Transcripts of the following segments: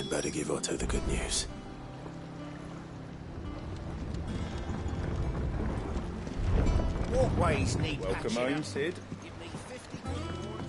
I'd better give Otto the good news. Walkways need Welcome patching home, up. Sid. Give me 50 quid more and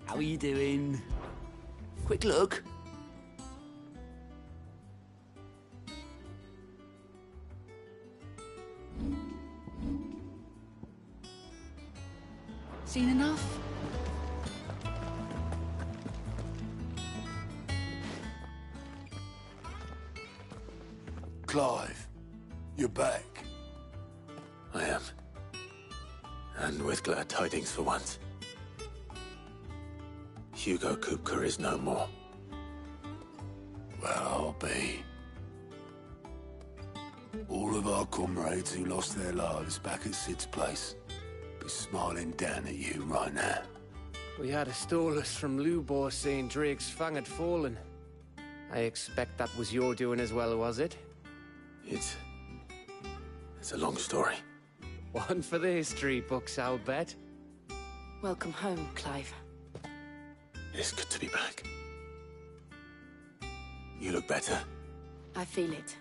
How are you doing? Quick look. Seen enough? Clive, you're back. I am. And with glad tidings for once. Hugo Kupka is no more. Well, I'll be. All of our comrades who lost their lives back at Sid's place be smiling down at you right now. We had a stolus from Lubor saying Drake's fang had fallen. I expect that was your doing as well, was it? It's a long story. One for the history books, I'll bet. Welcome home, Clive. It's good to be back. You look better. I feel it.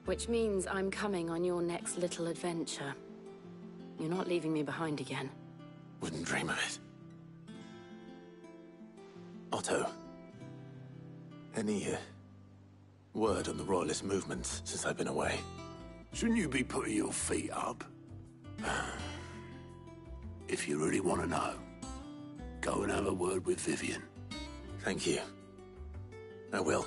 Which means I'm coming on your next little adventure. You're not leaving me behind again. Wouldn't dream of it. Otto. Any word on the Royalist movements since I've been away? Shouldn't you be putting your feet up? If you really want to know, go and have a word with Vivian. Thank you. I will.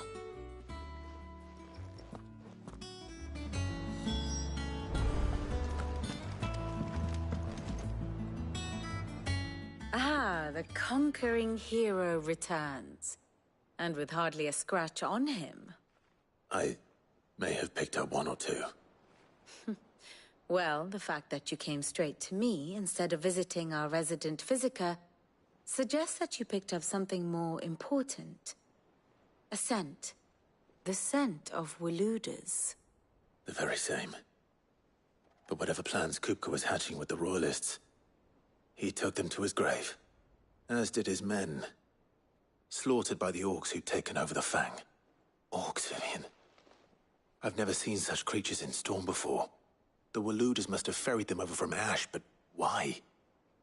Ah, the conquering hero returns. And with hardly a scratch on him. I may have picked up one or two. Well, the fact that you came straight to me instead of visiting our resident physiker suggests that you picked up something more important. A scent. The scent of Waludas. The very same. But whatever plans Kupka was hatching with the Royalists, he took them to his grave. As did his men. Slaughtered by the orcs who'd taken over the Fang. Orcs, Vivian. I've never seen such creatures in Storm before. The Waludas must have ferried them over from Ash, but why?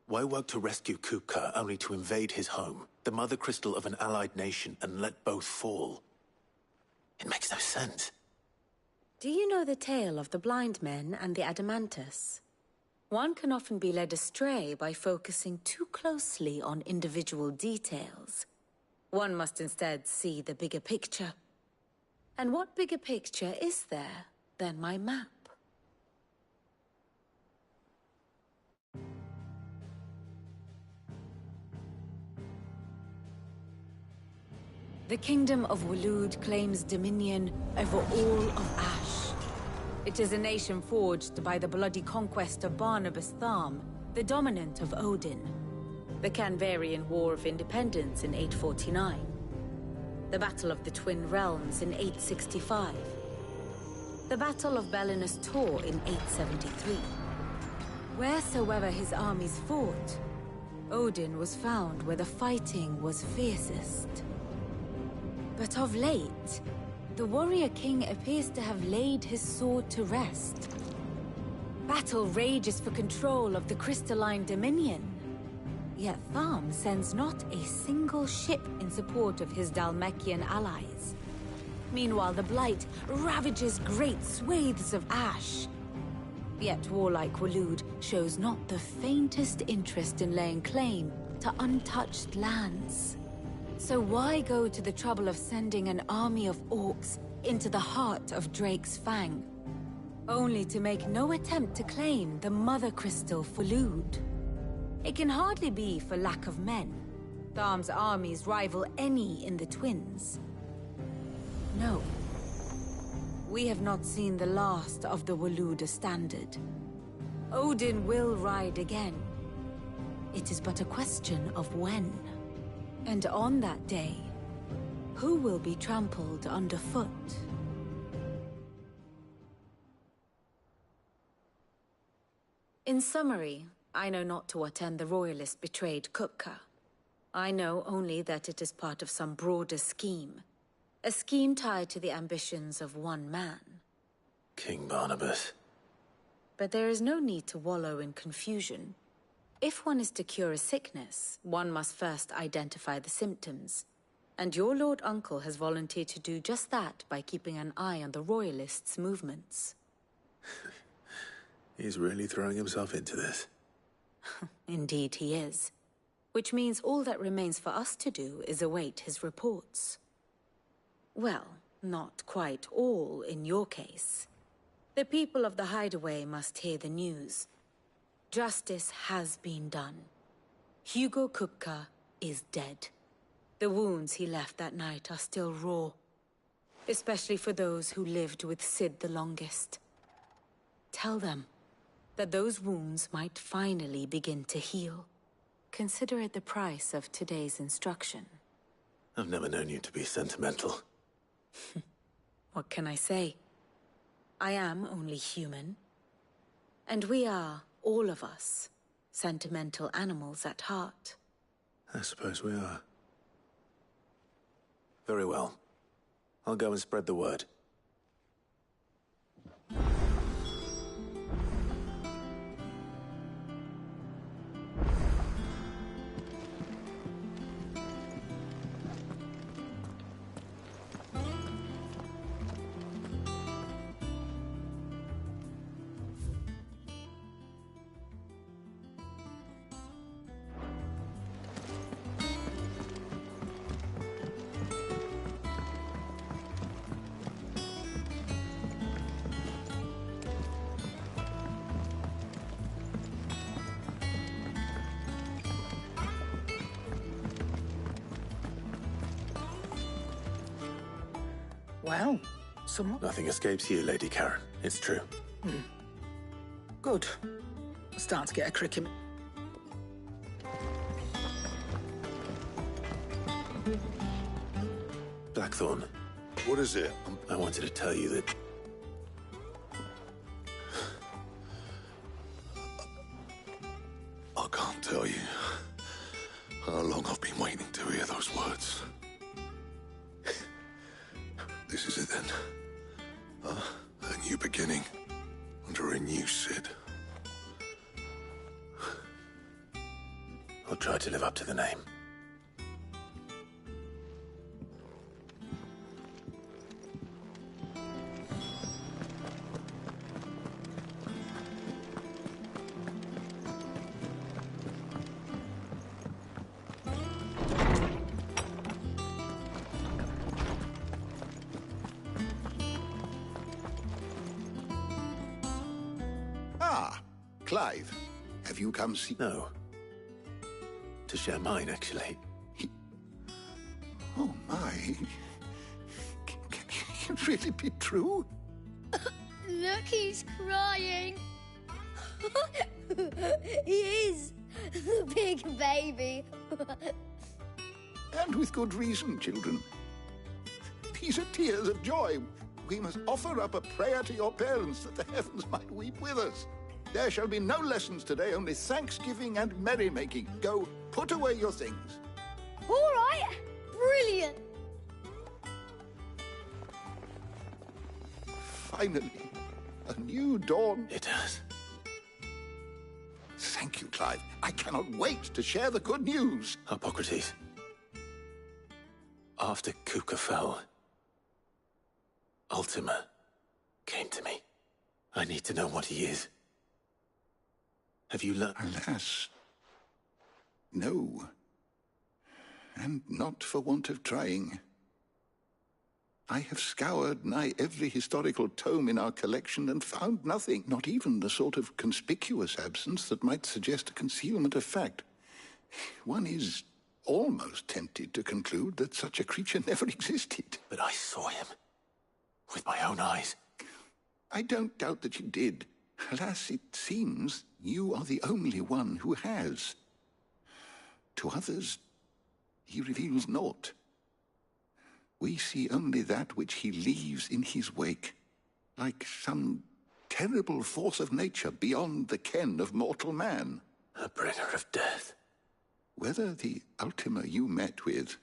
Why work to rescue Kupka only to invade his home, the mother crystal of an allied nation, and let both fall? It makes no sense. Do you know the tale of the blind men and the Adamantus? One can often be led astray by focusing too closely on individual details. One must instead see the bigger picture. And what bigger picture is there than my map? The Kingdom of Walud claims dominion over all of Ash. It is a nation forged by the bloody conquest of Barnabas Tharm, the dominant of Odin. The Canvarian War of Independence in 849. the Battle of the Twin Realms in 865, the Battle of Belinus Tor in 873. Wheresoever his armies fought, Odin was found where the fighting was fiercest. But of late, the warrior king appears to have laid his sword to rest. Battle rages for control of the crystalline dominion. Yet Tharm sends not a single ship in support of his Dhalmekian allies. Meanwhile, the Blight ravages great swathes of ash. Yet warlike Waloed shows not the faintest interest in laying claim to untouched lands. So why go to the trouble of sending an army of orcs into the heart of Drake's Fang, only to make no attempt to claim the Mother Crystal for Lude? It can hardly be for lack of men. Tharm's armies rival any in the Twins. No. We have not seen the last of the Waloed standard. Odin will ride again. It is but a question of when. And on that day, who will be trampled underfoot? In summary, I know not to what end the Royalists betrayed Kupka. I know only that it is part of some broader scheme. A scheme tied to the ambitions of one man. King Barnabas. But there is no need to wallow in confusion. If one is to cure a sickness, one must first identify the symptoms. And your Lord Uncle has volunteered to do just that by keeping an eye on the Royalists' movements. He's really throwing himself into this. Indeed he is. Which means all that remains for us to do is await his reports. Well, not quite all in your case. The people of the Hideaway must hear the news. Justice has been done. Hugo Kupka is dead. The wounds he left that night are still raw, especially for those who lived with Sid the longest. Tell them that those wounds might finally begin to heal. Consider it the price of today's instruction. I've never known you to be sentimental. What can I say? I am only human. And we are, all of us, sentimental animals at heart. I suppose we are. Very well. I'll go and spread the word. Well, some... Nothing escapes you, Lady Karen. It's true. Good. Start to get a cricket. Blackthorn, What is it? I wanted to tell you that... I can't tell you how long I've been waiting to hear those words. This is it then. A new beginning under a new Sid. I'll try to live up to the name. Clive, have you come see... No. To share mine, actually. Oh, my. Can it really be true? Look, he's crying. He is. The big baby. And with good reason, children. These are tears of joy. We must offer up a prayer to your parents that the heavens might weep with us. There shall be no lessons today, only thanksgiving and merrymaking. Go, put away your things. All right. Brilliant. Finally, a new dawn. It does. Thank you, Clive. I cannot wait to share the good news. Hippocrates. After Kupka fell, Ultima came to me. I need to know what he is. Have you learned? Alas, no. And not for want of trying. I have scoured nigh every historical tome in our collection and found nothing, not even the sort of conspicuous absence that might suggest a concealment of fact. One is almost tempted to conclude that such a creature never existed. But I saw him. With my own eyes. I don't doubt that you did. Alas, it seems you are the only one who has. To others, he reveals naught. We see only that which he leaves in his wake, like some terrible force of nature beyond the ken of mortal man. A bringer of death. Whether the Ultima you met with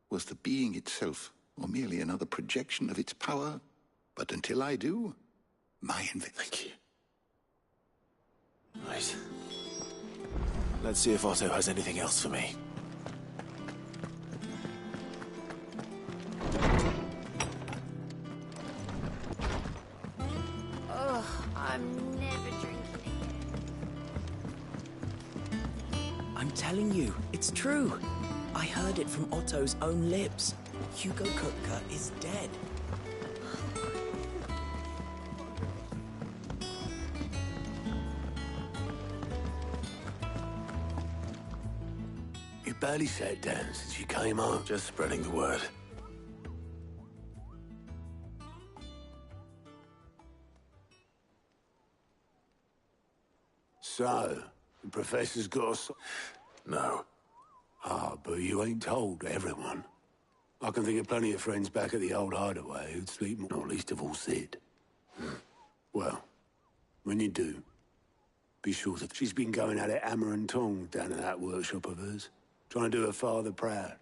was the being itself, or merely another projection of its power, but until I do, my Thank you. Right. Let's see if Otto has anything else for me. Ugh, I'm never drinking again. I'm telling you, it's true. I heard it from Otto's own lips. Hugo Kupka is dead. You barely sat down since you came home. Just spreading the word. So, the professor's got us. No. Ah, but you ain't told everyone. I can think of plenty of friends back at the old hideaway who'd sleep, not least of all Sid. Well, when you do, be sure that she's been going at it hammer and tongs down at that workshop of hers, trying to do her father proud.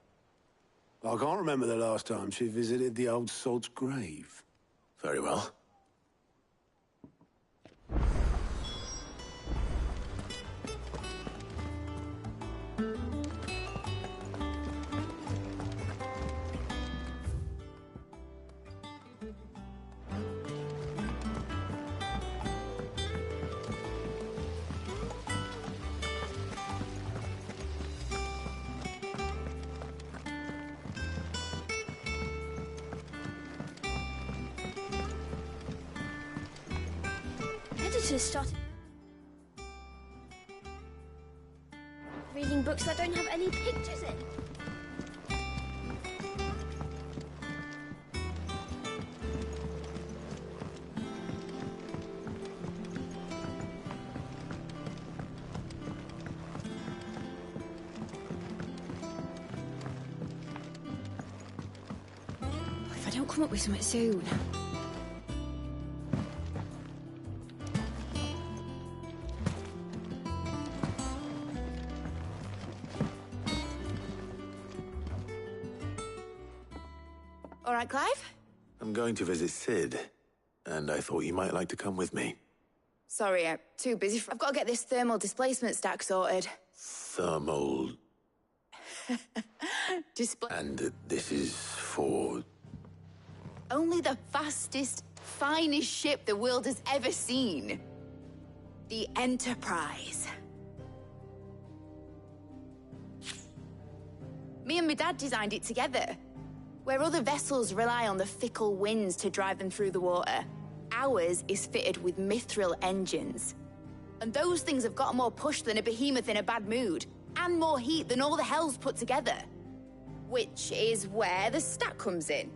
I can't remember the last time she visited the old sod's grave. Very well. Editors started reading books that don't have any pictures in. If I don't come up with something soon. All right, Clive? I'm going to visit Sid, and I thought you might like to come with me. Sorry, I'm too busy. I've got to get this thermal displacement stack sorted. Thermal... Display... And this is for... Only the fastest, finest ship the world has ever seen. The Enterprise. Me and my dad designed it together. Where other vessels rely on the fickle winds to drive them through the water, ours is fitted with mithril engines. And those things have got more push than a behemoth in a bad mood, and more heat than all the hells put together. Which is where the stack comes in.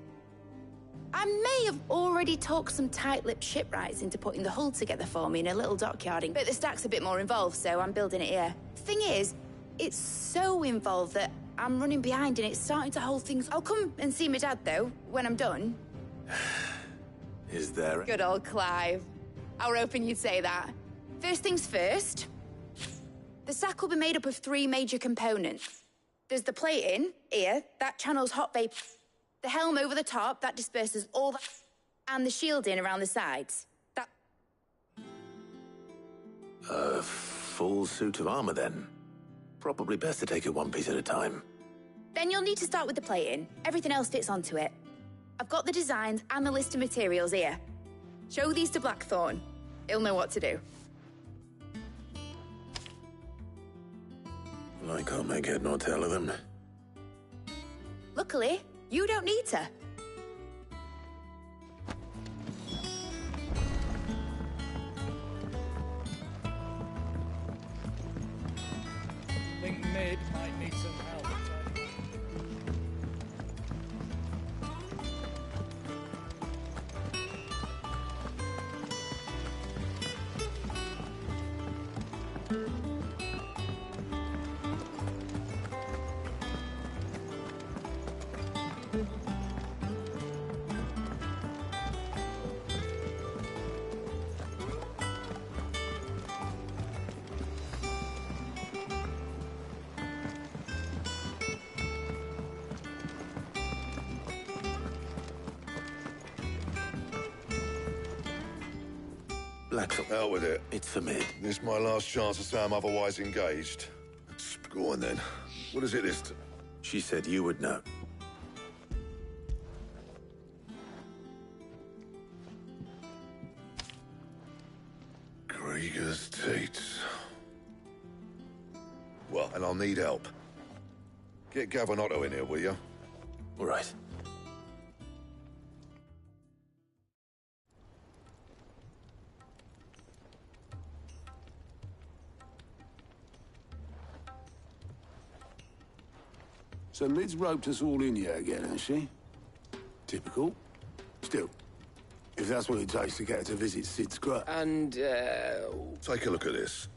I may have already talked some tight-lipped shipwrights into putting the hull together for me in a little dockyarding, but the stack's a bit more involved, so I'm building it here. Thing is, it's so involved that I'm running behind and it's starting to hold things. I'll come and see my dad, though, when I'm done. Is there... Good old Clive. I were hoping you'd say that. First things first. The sack will be made up of 3 major components. There's the plating, here, that channels hot vape. The helm over the top, that disperses all that... And the shielding around the sides. That... A full suit of armor, then. Probably best to take it one piece at a time. Then you'll need to start with the plating. Everything else fits onto it. I've got the designs and the list of materials here. Show these to Blackthorn. He'll know what to do. Well, I can't make head nor tail of them. Luckily, you don't need to. Think Mid might need some help. Blackthorn. Out with it. It's for Mid. This my last chance to say I'm otherwise engaged. Go on then. What is it this time? She said you would know. Krieger's teats. Well, and I'll need help. Get Gavin Otto in here, will you? All right. So Mid's roped us all in here again, has she? Typical. Still, if that's what it takes to get her to visit Sid's grave. And, Take a look at this.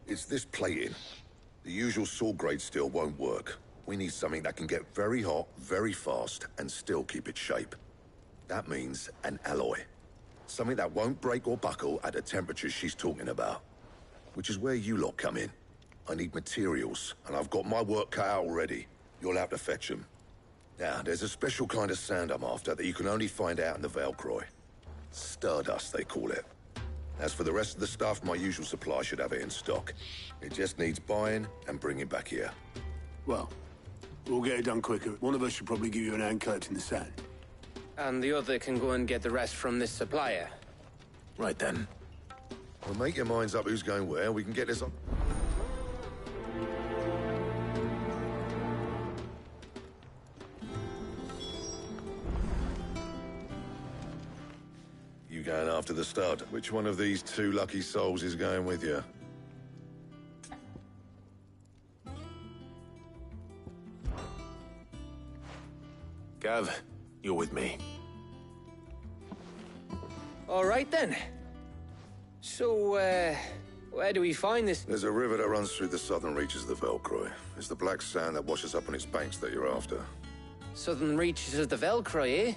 It's this plating. The usual saw grade steel won't work. We need something that can get very hot, very fast, and still keep its shape. That means an alloy. Something that won't break or buckle at the temperatures she's talking about. Which is where you lot come in. I need materials, and I've got my work cut out already. You'll have to fetch them. Now, there's a special kind of sand I'm after that you can only find out in the Velcroy. Stardust, they call it. As for the rest of the stuff, my usual supply should have it in stock. It just needs buying and bringing back here. Well, we'll get it done quicker. One of us should probably give you an hand collecting the sand. and the other can go and get the rest from this supplier. Right then. Well, make your minds up who's going where. We can get this on. You going after the stud? Which one of these two lucky souls is going with you? Gav, you're with me. All right, then. So, where do we find this? There's a river that runs through the southern reaches of the Velcroy. It's the black sand that washes up on its banks that you're after. Southern reaches of the Velcroy, eh?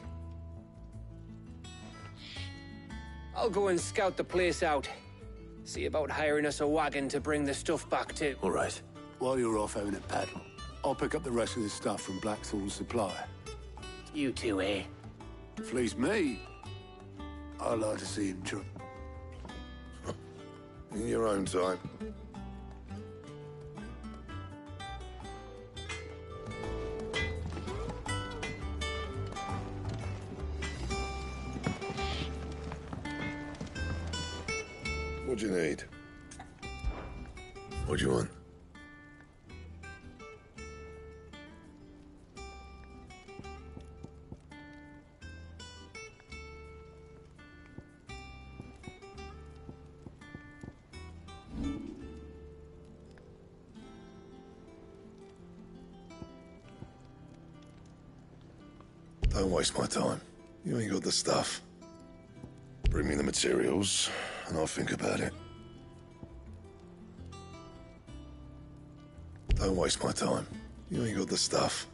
I'll go and scout the place out. See about hiring us a wagon to bring the stuff back to. All right. While you're off having a paddle, I'll pick up the rest of the stuff from Blackthorn's supplier. You two, eh? Fleece me. I'd like to see him try. In your own time. What do you need? What do you want? Don't waste my time. You ain't got the stuff. Bring me the materials, and I'll think about it. Don't waste my time. You ain't got the stuff.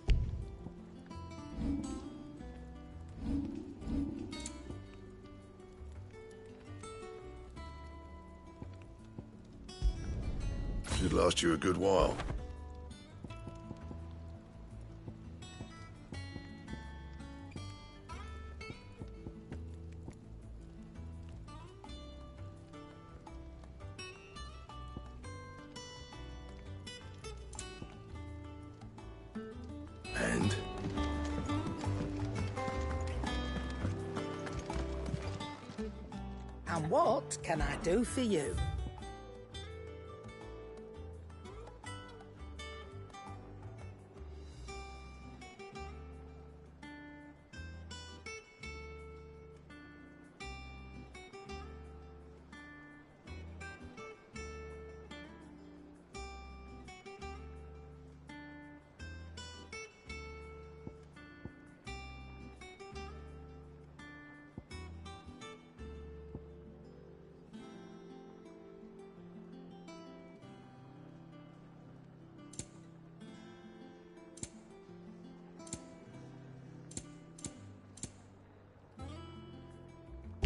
Should last you a good while. And? And what can I do for you?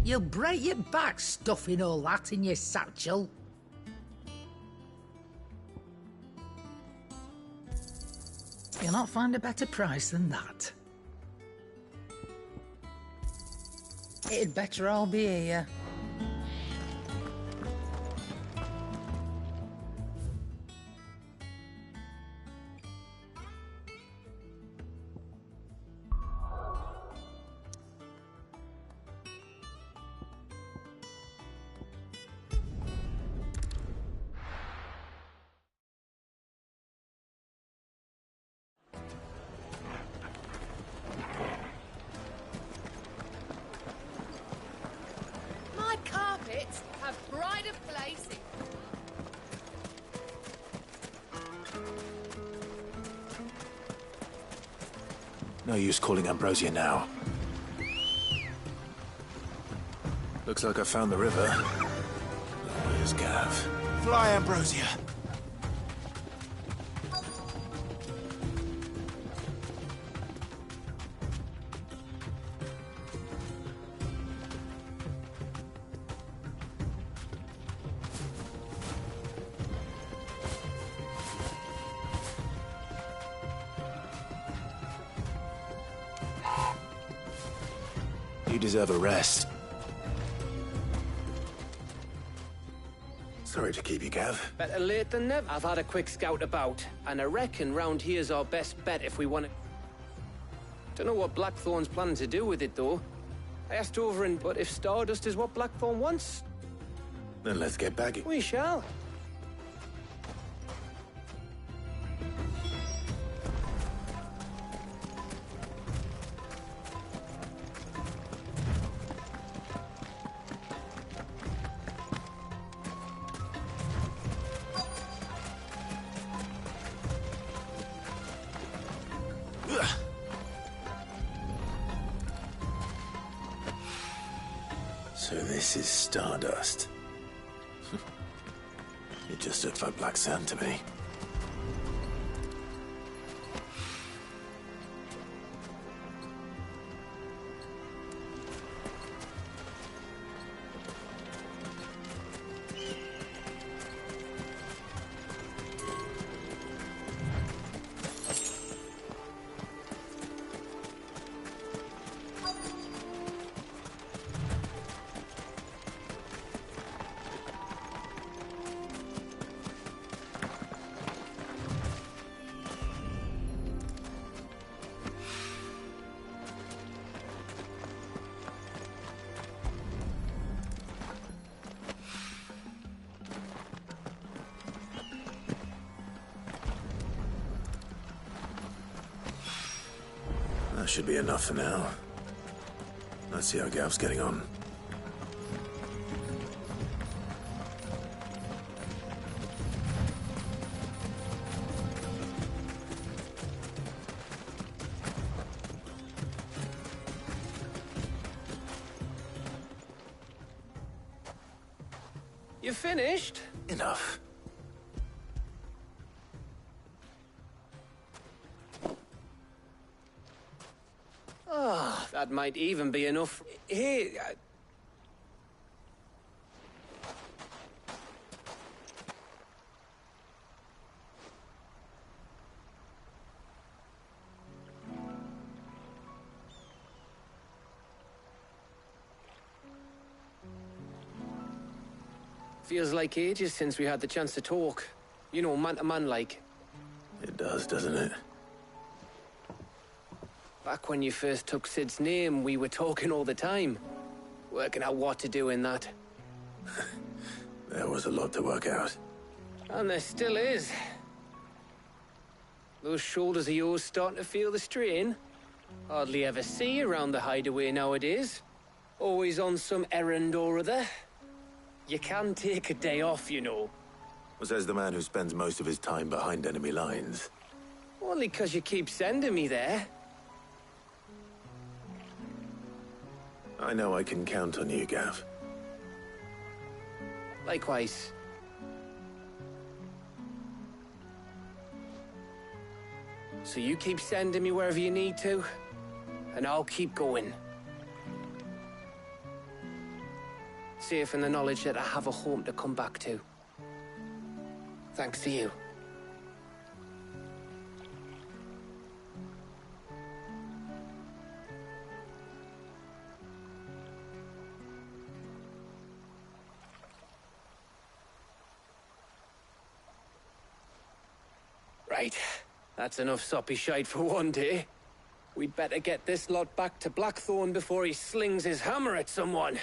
You'll break your back stuffing all that in your satchel. You'll not find a better price than that. It'd better all be here. My carpets have brighter places. No use calling Ambrosia now. Looks like I found the river. Where's Gav? Fly, Ambrosia. You deserve a rest. Sorry to keep you, Gav. Better late than never. I've had a quick scout about, and I reckon round here's our best bet if we want to... Don't know what Blackthorn's planning to do with it, though. I asked Overin, but if Stardust is what Blackthorn wants... Then let's get bagging. We shall. So this is Stardust. It just looked like black sand to me. That should be enough for now. Let's see how Gav's getting on. You finished? Enough. That might even be enough. Here... Feels like ages since we had the chance to talk. You know, man to man like. It does, doesn't it? Back when you first took Sid's name, we were talking all the time. Working out what to do in that. There was a lot to work out. And there still is. Those shoulders of yours starting to feel the strain. Hardly ever see you around the hideaway nowadays. Always on some errand or other. You can take a day off, you know. Says the man who spends most of his time behind enemy lines. Only 'cause you keep sending me there. I know I can count on you, Gav. Likewise. So you keep sending me wherever you need to, and I'll keep going. Safe in the knowledge that I have a home to come back to. Thanks to you. Right. That's enough soppy shite for one day. We'd better get this lot back to Blackthorn before he slings his hammer at someone.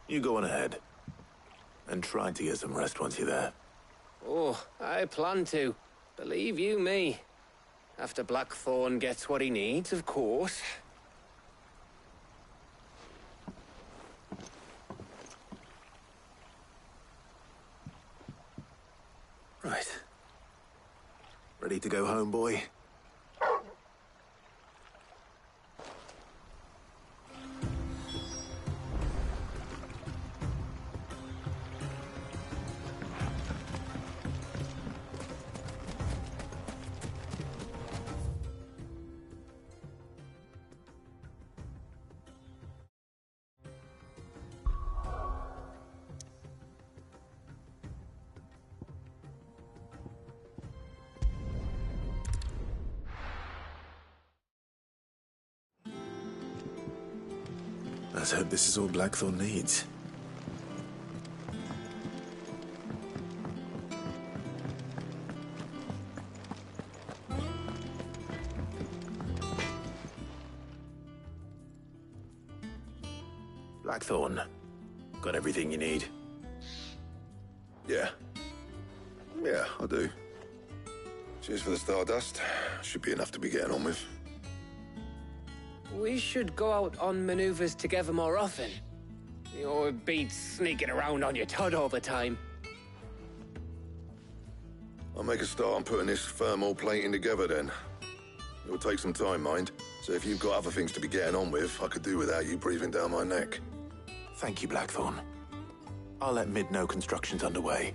You go on ahead. And try to get some rest once you're there. Oh, I plan to. Believe you me. After Blackthorn gets what he needs, of course. Right. Ready to go home, boy? Let's hope this is all Blackthorn needs. Blackthorn, got everything you need? Yeah. Yeah, I do. Cheers for the Stardust. Should be enough to be getting on with. We should go out on maneuvers together more often. You know, it beats sneaking around on your Todd all the time. I'll make a start on putting this thermal plating together then. It'll take some time, mind. So if you've got other things to be getting on with, I could do without you breathing down my neck. Thank you, Blackthorn. I'll let Mid know construction's underway.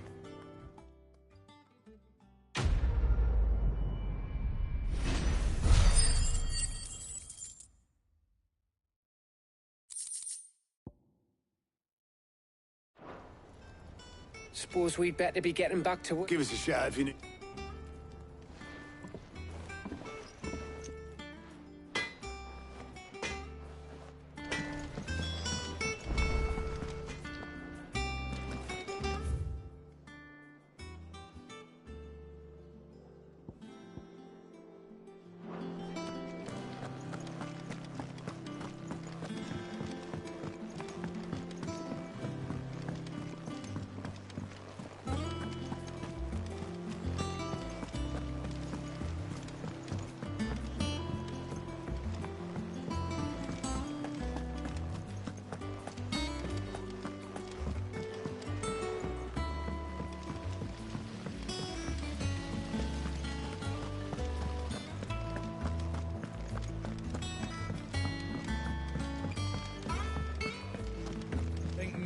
Suppose we'd better be getting back to work. Give us a shout if you need...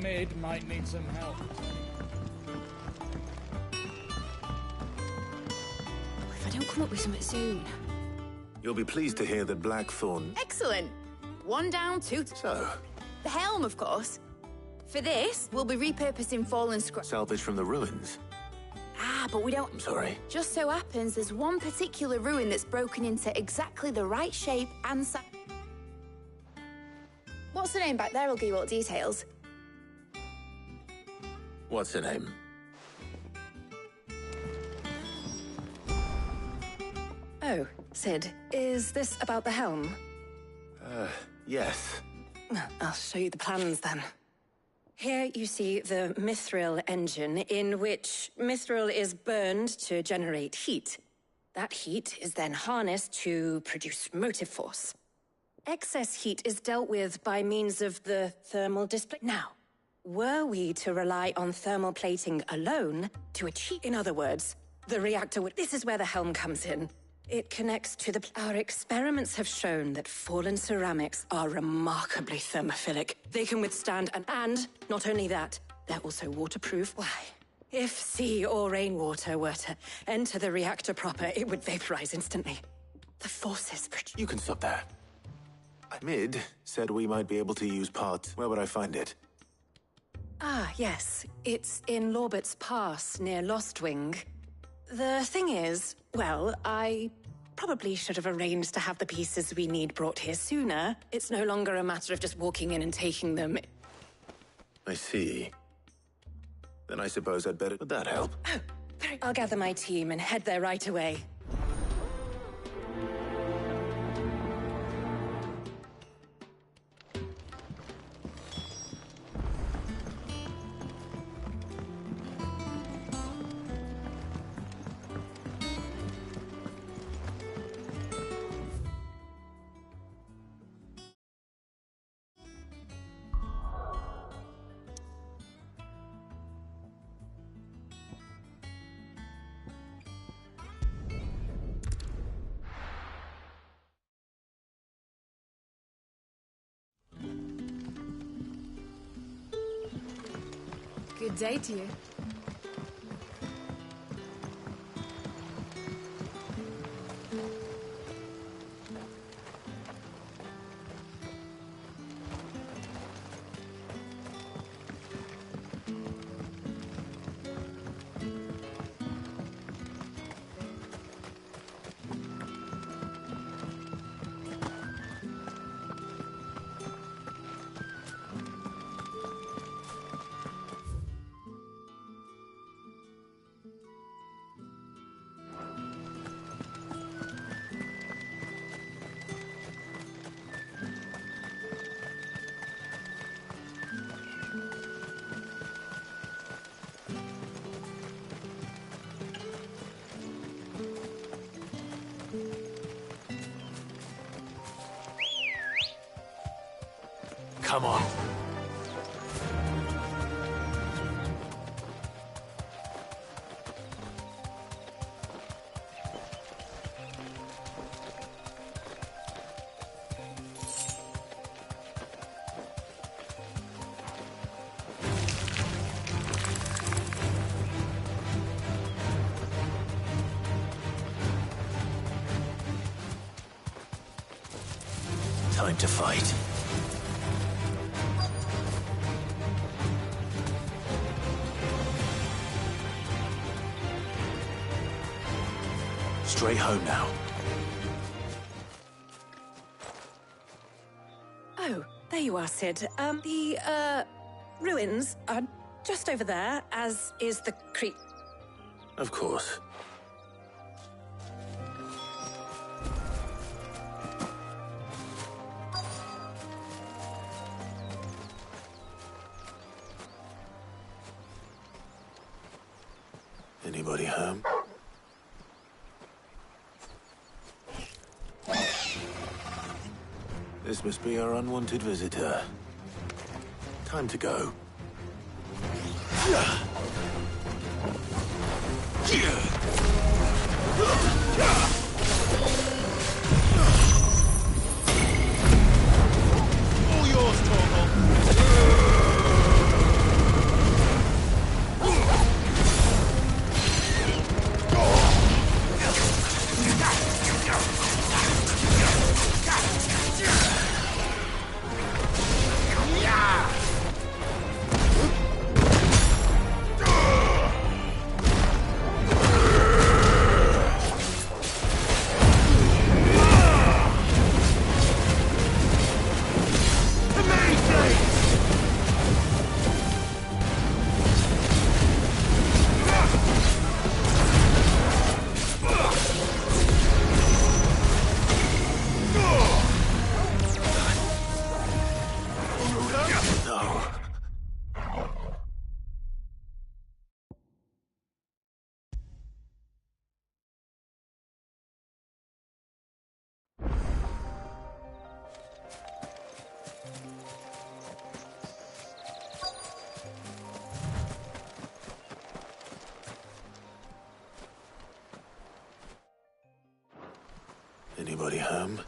Mid might need some help. If I don't come up with something soon. You'll be pleased to hear that Blackthorn... Excellent. One down, two... So, The helm, of course. For this, we'll be repurposing fallen scrap. salvage from the ruins. Ah, but we don't... I'm sorry. Just so happens there's one particular ruin that's broken into exactly the right shape and size. What's the name back there? I'll give you all the details. What's her name? Oh, Sid, is this about the helm? Yes. I'll show you the plans then. Here you see the mithril engine, in which mithril is burned to generate heat. That heat is then harnessed to produce motive force. Excess heat is dealt with by means of the thermal display. Now, were we to rely on thermal plating alone to achieve, in other words, the reactor would... This is where the helm comes in. It connects to the... Our experiments have shown that fallen ceramics are remarkably thermophilic. They can withstand and not only that, they're also waterproof. Why? If sea or rainwater were to enter the reactor proper, it would vaporize instantly. The forces... You can stop there. Mid said we might be able to use parts. Where would I find it? Ah, yes. It's in Lorbert's Pass, near Lostwing. The thing is, well, I probably should have arranged to have the pieces we need brought here sooner. It's no longer a matter of just walking in and taking them. I see. Then I suppose I'd better... Would that help? Oh, I'll gather my team and head there right away. Good day to you. Come on. Time to fight. Straight home now. Oh, there you are, Sid. The ruins are just over there, as is the creek. Of course. Anybody home? This must be our unwanted visitor. Time to go. All yours, Torgal. Anybody home?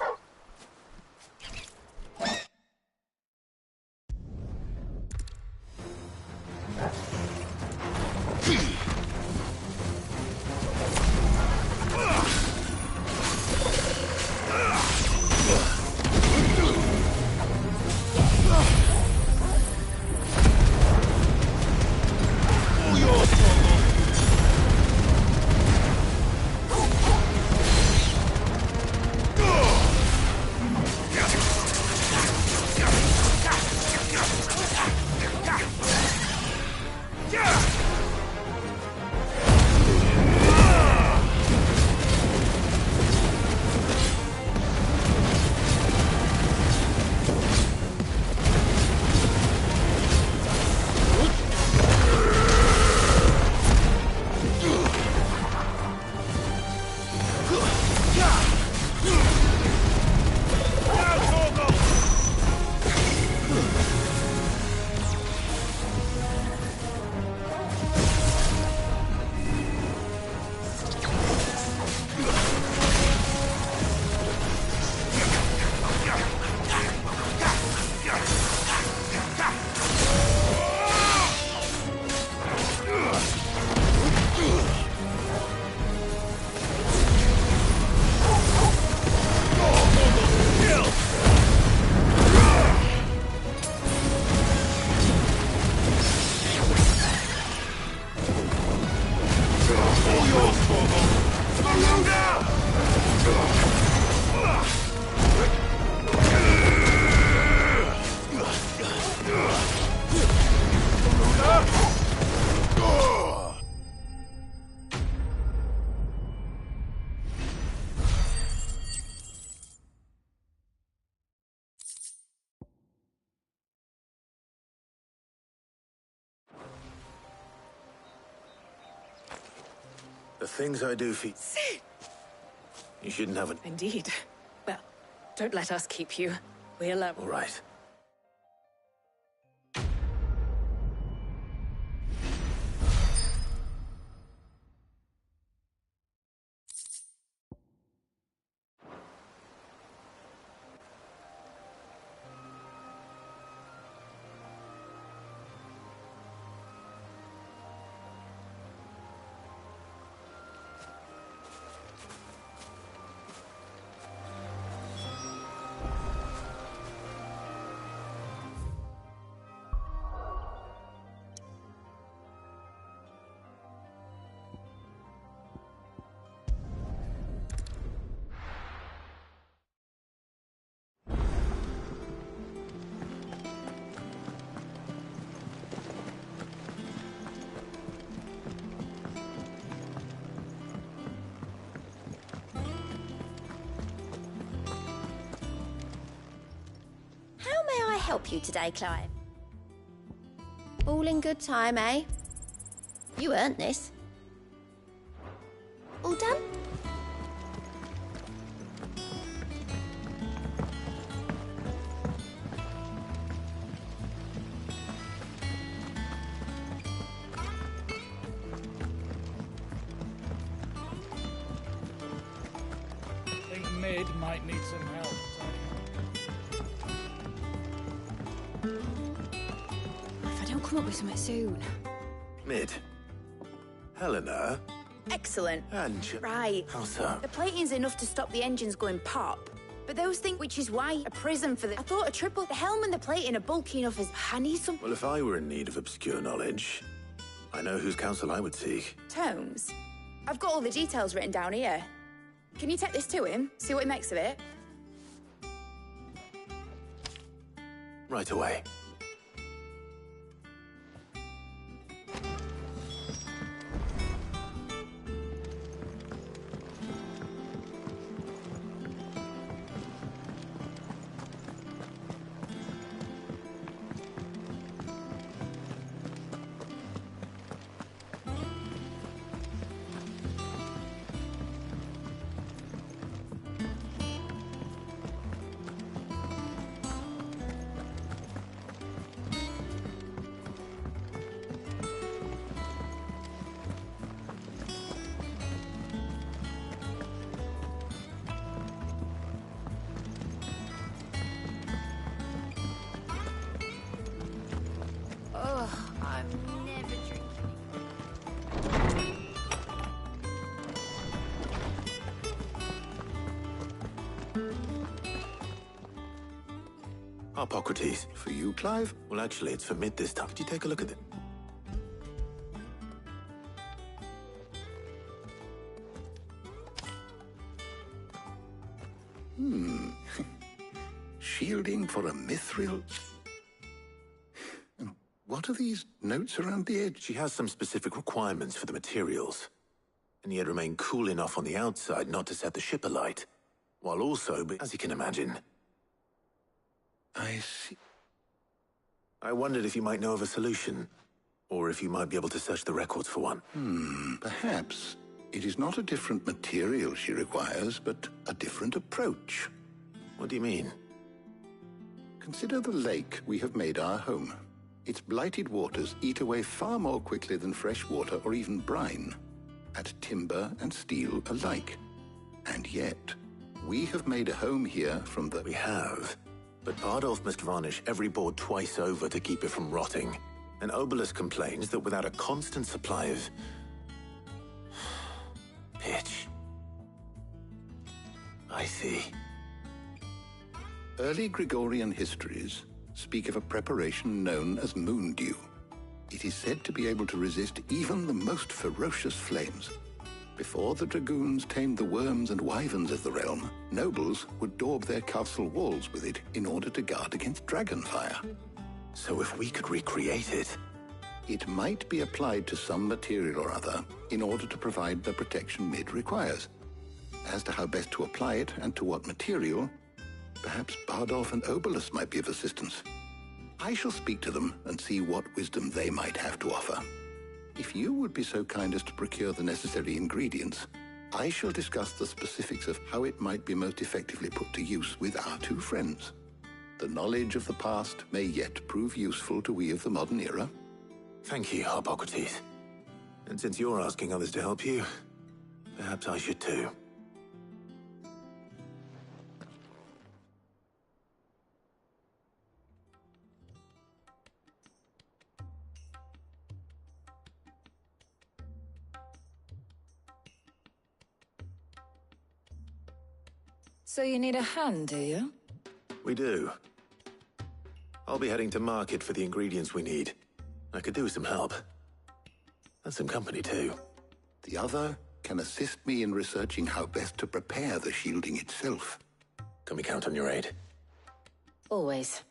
The things I do for you. You shouldn't have an... Indeed. Well, don't let us keep you. We'll, All right. How may I help you today, Clive? All in good time, eh? You earned this. All done? I think Mid might need some help. If I don't come up with something soon. Mid. Helena. Excellent. And... Right. How so? The plating's enough to stop the engines going pop. But those things, which is why a prism for the... I thought a triple... The helm and the plating are bulky enough as... I need some... Well, if I were in need of obscure knowledge, I know whose counsel I would seek. Tomes. I've got all the details written down here. Can you take this to him? See what he makes of it? Right away. Never drink. Hippocrates. For you, Clive? Well, actually, it's for mid this time. Could you take a look at it? Shielding for a mithril? What are these notes around the edge? She has some specific requirements for the materials, and yet remain cool enough on the outside not to set the ship alight, while also, as you can imagine. I see. I wondered if you might know of a solution, or if you might be able to search the records for one. Perhaps. It is not a different material she requires, but a different approach. What do you mean? Consider the lake we have made our home. Its blighted waters eat away far more quickly than fresh water or even brine, at timber and steel alike. And yet, we have made a home here from the... We have. But Bardolph must varnish every board twice over to keep it from rotting. And Obelus complains that without a constant supply of... pitch. I see. Early Gregorian histories speak of a preparation known as moon dew. It is said to be able to resist even the most ferocious flames. Before the dragoons tamed the worms and wyverns of the realm, nobles would daub their castle walls with it in order to guard against dragon fire. So if we could recreate it... It might be applied to some material or other in order to provide the protection Mid requires. As to how best to apply it and to what material, perhaps Bardolph and Obelus might be of assistance. I shall speak to them and see what wisdom they might have to offer. If you would be so kind as to procure the necessary ingredients, I shall discuss the specifics of how it might be most effectively put to use with our two friends. The knowledge of the past may yet prove useful to we of the modern era. Thank you, Hippocrates. And since you're asking others to help you, perhaps I should too. So you need a hand, do you? We do. I'll be heading to market for the ingredients we need. I could do with some help. And some company, too. The other can assist me in researching how best to prepare the shielding itself. Can we count on your aid? Always.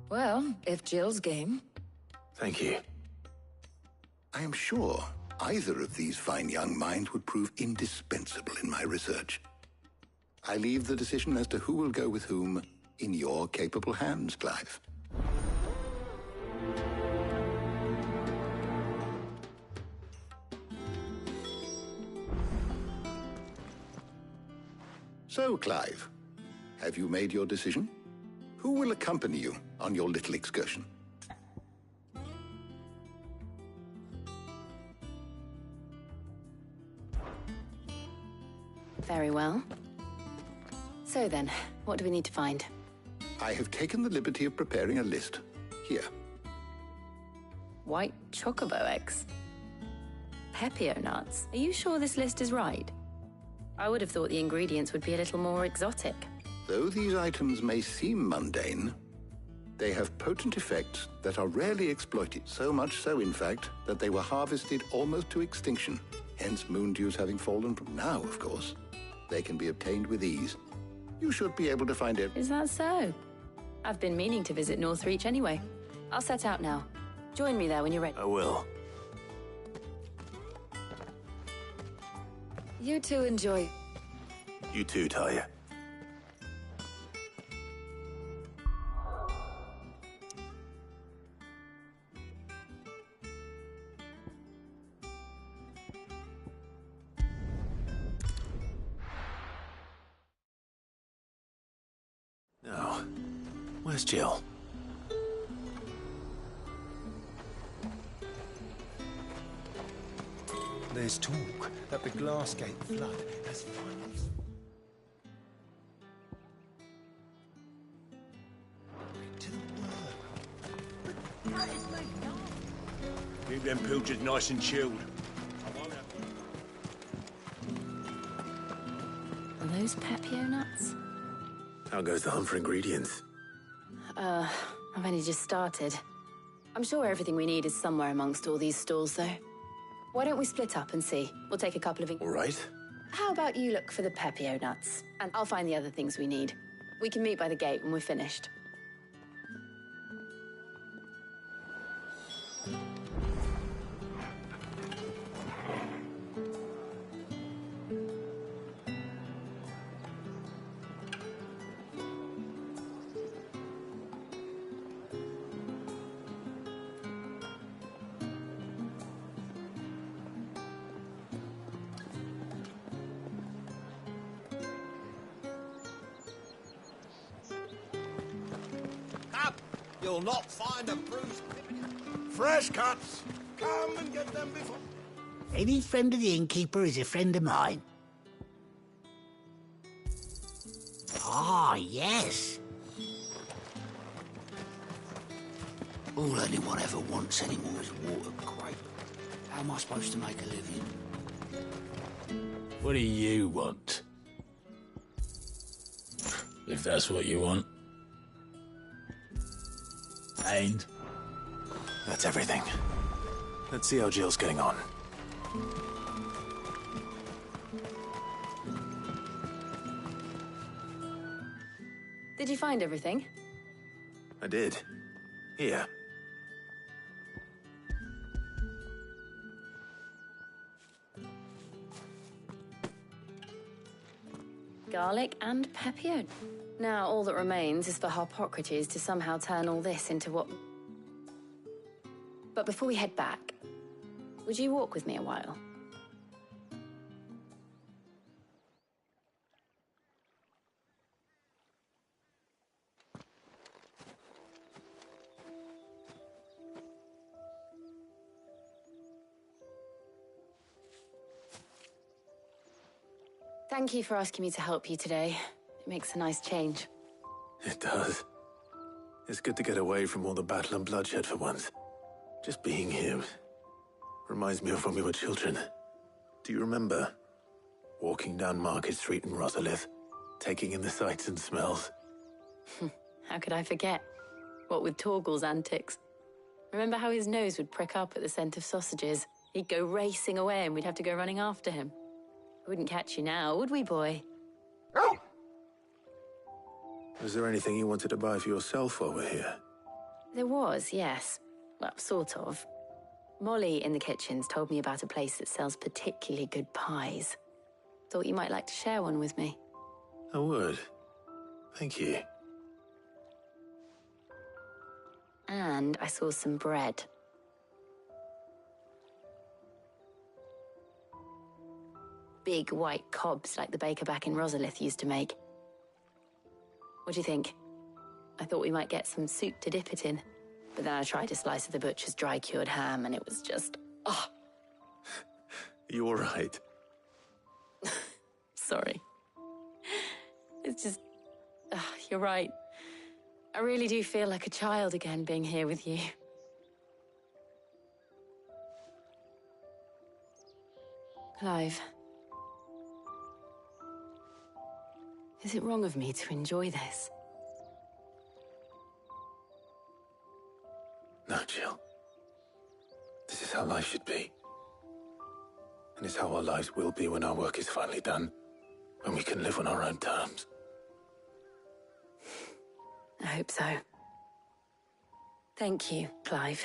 Well, if Jill's game. Thank you. I am sure either of these fine young minds would prove indispensable in my research. I leave the decision as to who will go with whom in your capable hands, Clive. So, Clive, have you made your decision? Who will accompany you on your little excursion? Very well. So then, what do we need to find? I have taken the liberty of preparing a list. Here. White chocobo eggs. Pepio nuts. Are you sure this list is right? I would have thought the ingredients would be a little more exotic. Though these items may seem mundane, they have potent effects that are rarely exploited. So much so, in fact, that they were harvested almost to extinction. Hence moon dews having fallen from now, of course. They can be obtained with ease. You should be able to find it. Is that so? I've been meaning to visit Northreach anyway. I'll set out now. Join me there when you're ready. I will. You two enjoy. You too, Talia. Now, where's Jill? There's talk that the Glassgate flood has finally... To the world. But that is my God. Keep them pilgers nice and chilled. Are those Pepio nuts? How goes the hunt for ingredients? I've only just started. I'm sure everything we need is somewhere amongst all these stalls, though. Why don't we split up and see? We'll take a couple of... All right. How about you look for the Pepio nuts, and I'll find the other things we need. We can meet by the gate when we're finished. Up! You'll not find a bruised... Fresh cuts! Come and get them before... Any friend of the innkeeper is a friend of mine. Ah, yes. All anyone ever wants anymore is water, great. How am I supposed to make a living? What do you want? If that's what you want. And? That's everything. Let's see how Jill's getting on. Did you find everything? I did. Here. Garlic and Pepio. Now all that remains is for Harpocrates to somehow turn all this into what... But before we head back, would you walk with me a while? Thank you for asking me to help you today. It makes a nice change. It does. It's good to get away from all the battle and bloodshed for once. Just being here reminds me of when we were children. Do you remember? Walking down Market Street in Rosalith, taking in the sights and smells. How could I forget? What with Torgal's antics. Remember how his nose would prick up at the scent of sausages? He'd go racing away and we'd have to go running after him. We wouldn't catch you now, would we, boy? Was there anything you wanted to buy for yourself while we're here? There was, yes. Well, sort of. Molly in the kitchens told me about a place that sells particularly good pies. Thought you might like to share one with me. I would. Thank you. And I saw some bread. Big white cobs like the baker back in Rosalith used to make. What do you think? I thought we might get some soup to dip it in. But then I tried a slice of the butcher's dry-cured ham and it was just... oh. You all right? Sorry. It's just... you're right. I really do feel like a child again being here with you. Clive. Is it wrong of me to enjoy this? No, Jill. This is how life should be. And it's how our lives will be when our work is finally done. When we can live on our own terms. I hope so. Thank you, Clive.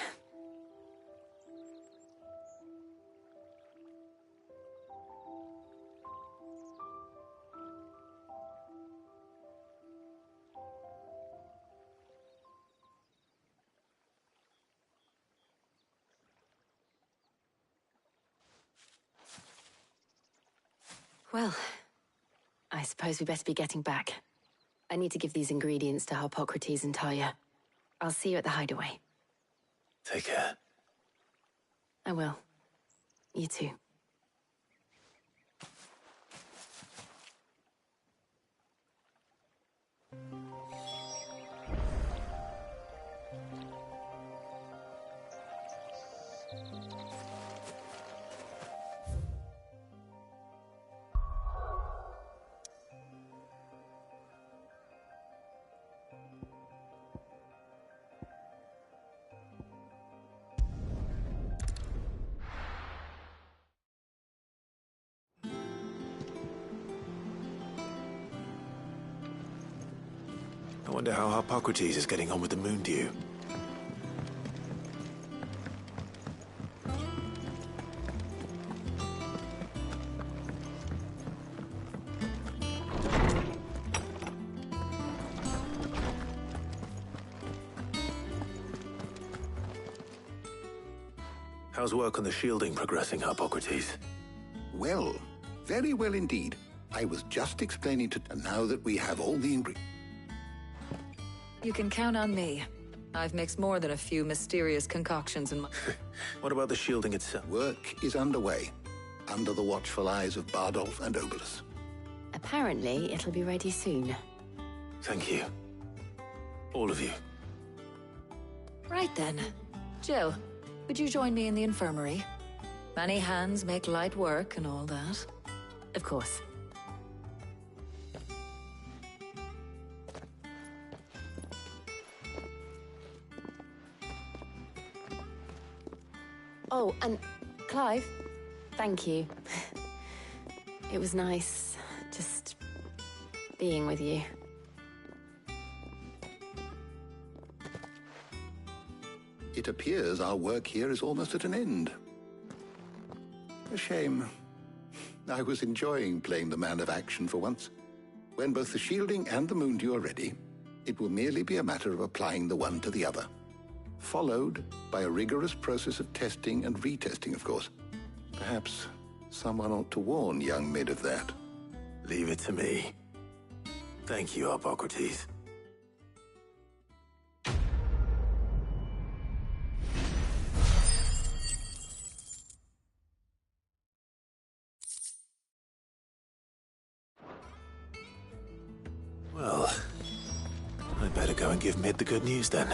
Well, I suppose we better be getting back. I need to give these ingredients to Harpocrates and Talia. I'll see you at the hideaway. Take care. I will. You too. I wonder how Hippocrates is getting on with the moon dew. How's work on the shielding progressing, Hippocrates? Well, very well indeed. I was just explaining to... And now that we have all the ingredients... You can count on me. I've mixed more than a few mysterious concoctions in my... What about the shielding itself? Work is underway, under the watchful eyes of Bardolph and Obolus. Apparently, it'll be ready soon. Thank you. All of you. Right then. Jill, would you join me in the infirmary? Many hands make light work and all that. Of course. Oh, and Clive, thank you. It was nice just being with you. It appears our work here is almost at an end. A shame. I was enjoying playing the man of action for once. When both the shielding and the moondew are ready, it will merely be a matter of applying the one to the other. Followed by a rigorous process of testing and retesting, of course. Perhaps someone ought to warn young Mid of that. Leave it to me. Thank you, Hippocrates. Well, I'd better go and give Mid the good news then.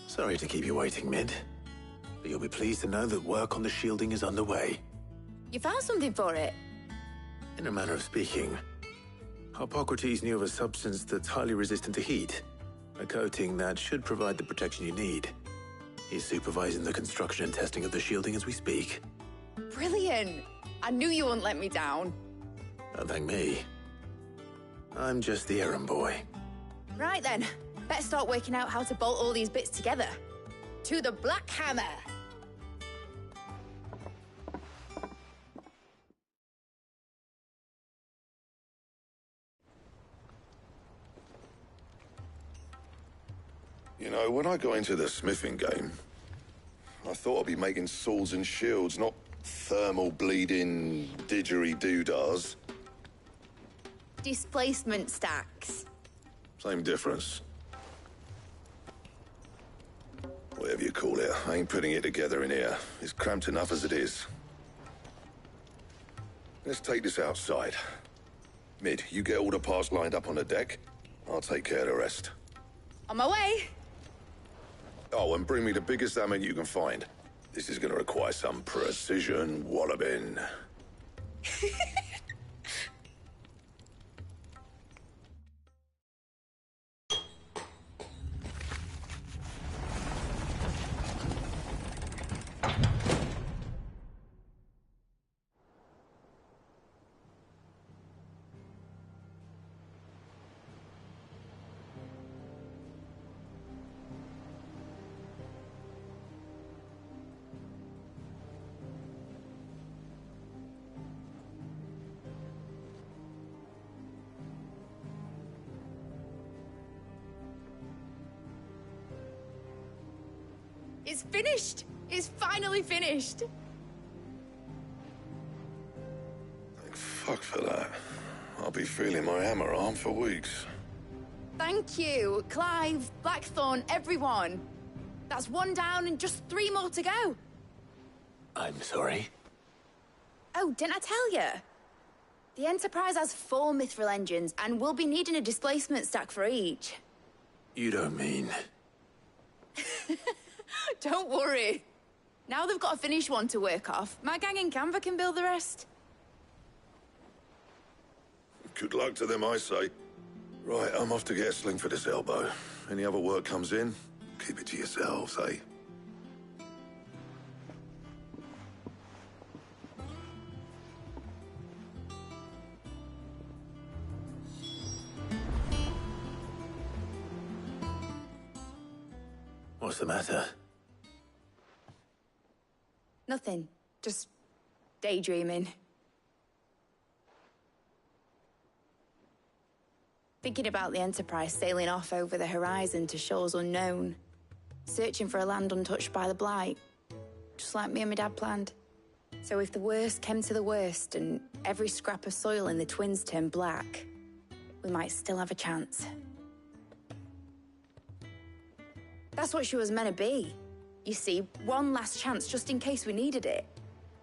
Sorry to keep you waiting, Mid. But you'll be pleased to know that work on the shielding is underway. You found something for it? In a manner of speaking, Hippocrates knew of a substance that's highly resistant to heat. A coating that should provide the protection you need. He's supervising the construction and testing of the shielding as we speak. Brilliant! I knew you wouldn't let me down. Don't thank me. I'm just the errand boy. Right then, better start working out how to bolt all these bits together. To the Black Hammer! You know, when I got into the smithing game, I thought I'd be making swords and shields, not thermal bleeding didgeridoo-dahs. Displacement stacks. Same difference. Whatever you call it, I ain't putting it together in here. It's cramped enough as it is. Let's take this outside. Mid, you get all the parts lined up on the deck. I'll take care of the rest. On my way! Oh, and bring me the biggest hammer you can find. This is gonna require some precision walloping. It's finished! It's finally finished! Thank fuck for that. I'll be feeling my hammer arm for weeks. Thank you, Clive, Blackthorn, everyone. That's one down and just 3 more to go. I'm sorry. Oh, didn't I tell you? The Enterprise has 4 mithril engines, and we'll be needing a displacement stack for each. You don't mean... Don't worry. Now they've got a finished one to work off, my gang in Canva can build the rest. Good luck to them, I say. Right, I'm off to get a sling for this elbow. Any other work comes in, keep it to yourselves, eh? What's the matter? Nothing. Just daydreaming. Thinking about the Enterprise sailing off over the horizon to shores unknown. Searching for a land untouched by the Blight. Just like me and my dad planned. So if the worst came to the worst and every scrap of soil in the Twins turned black, we might still have a chance. That's what she was meant to be. You see, one last chance just in case we needed it.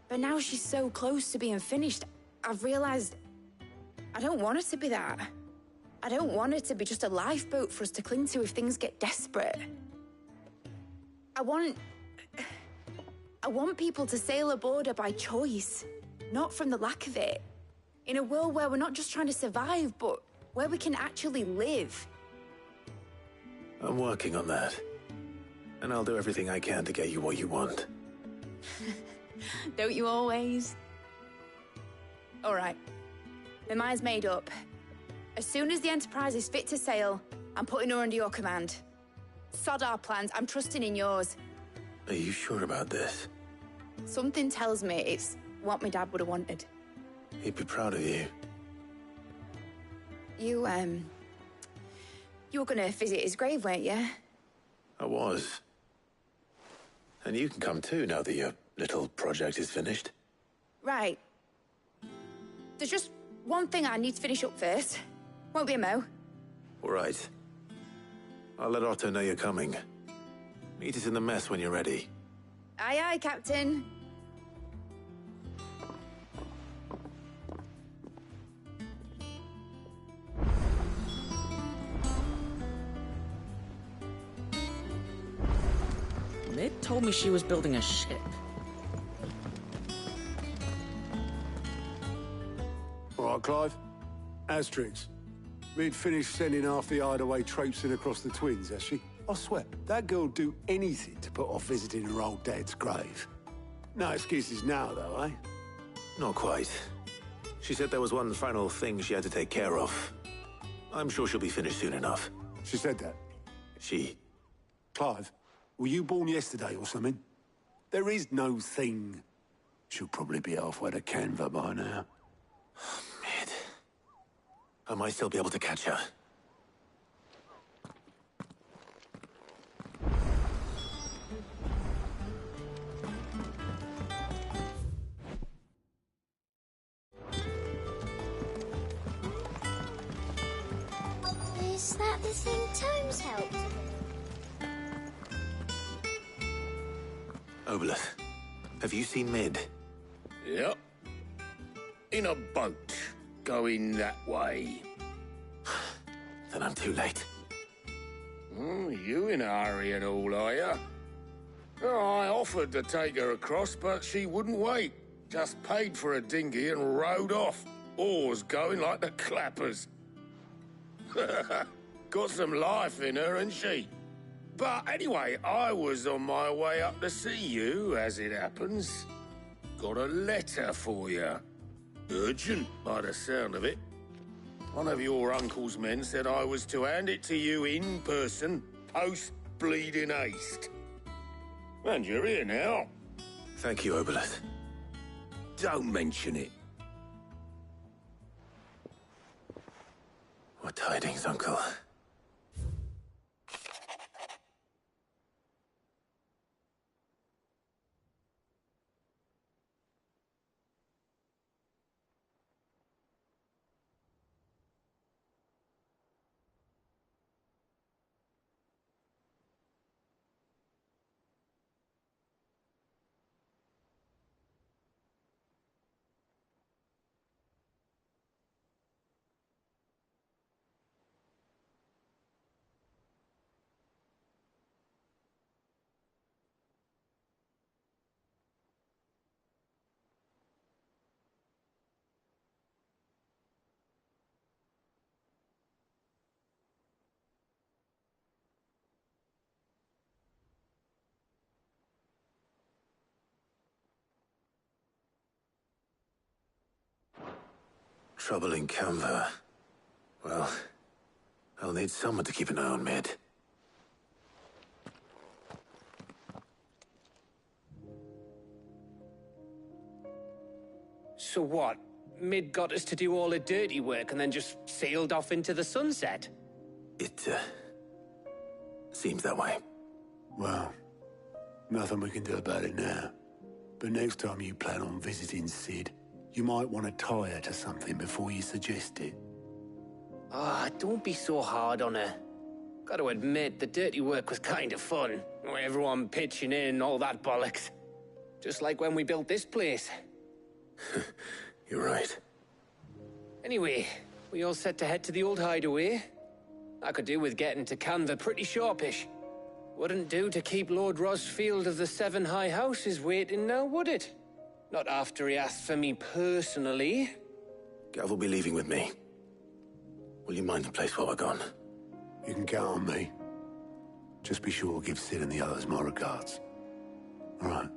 But now she's so close to being finished, I've realized I don't want her to be that. I don't want her to be just a lifeboat for us to cling to if things get desperate. I want people to sail aboard her by choice, not from the lack of it. In a world where we're not just trying to survive, but where we can actually live. I'm working on that. And I'll do everything I can to get you what you want. Don't you always? All right. My mind's made up. As soon as the Enterprise is fit to sail, I'm putting her under your command. Sod our plans, I'm trusting in yours. Are you sure about this? Something tells me it's what my dad would have wanted. He'd be proud of you. You were gonna visit his grave, weren't you? I was. And you can come too, now that your little project is finished. Right. There's just one thing I need to finish up first. Won't be a mo. All right. I'll let Otto know you're coming. Meet us in the mess when you're ready. Aye, aye, Captain. Mid told me she was building a ship. All right, Clive. Asterix. We'd finished sending half the hideaway traipsing across the Twins, has she? I swear, that girl'd do anything to put off visiting her old dad's grave. No excuses now, though, eh? Not quite. She said there was one final thing she had to take care of. I'm sure she'll be finished soon enough. She said that? She... Clive, were you born yesterday or something? There is no thing. She'll probably be halfway to Canva by now. Mid. I might still be able to catch her. Is that the thing Tomes helped? Obelith, have you seen Mid? Yep. In a boat, going that way. Then I'm too late. You in a hurry and all, are you? Oh, I offered to take her across, but she wouldn't wait. Just paid for a dinghy and rowed off. Oars going like the clappers. Got some life in her, ain't she? But anyway, I was on my way up to see you, as it happens. Got a letter for you. Urgent, by the sound of it. One of your uncle's men said I was to hand it to you in person, post-bleeding haste. And you're here now. Thank you, Obelith. Don't mention it. What tidings, Uncle? Trouble in Canva. Well, I'll need someone to keep an eye on Mid. So what? Mid got us to do all the dirty work and then just sailed off into the sunset? It, seems that way. Well, nothing we can do about it now. But next time you plan on visiting Sid, you might want to tie her to something before you suggest it. Ah, don't be so hard on her. Gotta admit, the dirty work was kind of fun. Everyone pitching in, all that bollocks. Just like when we built this place. You're right. Anyway, we all set to head to the old hideaway. I could do with getting to Canva pretty sharpish. Wouldn't do to keep Lord Rosfield of the Seven High Houses waiting now, would it? Not after he asked for me personally. Gav will be leaving with me. Will you mind the place while we're gone? You can count on me. Just be sure to give Sid and the others my regards. All right.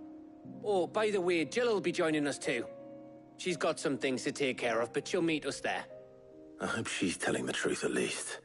Oh, by the way, Jill will be joining us too. She's got some things to take care of, but she'll meet us there. I hope she's telling the truth at least.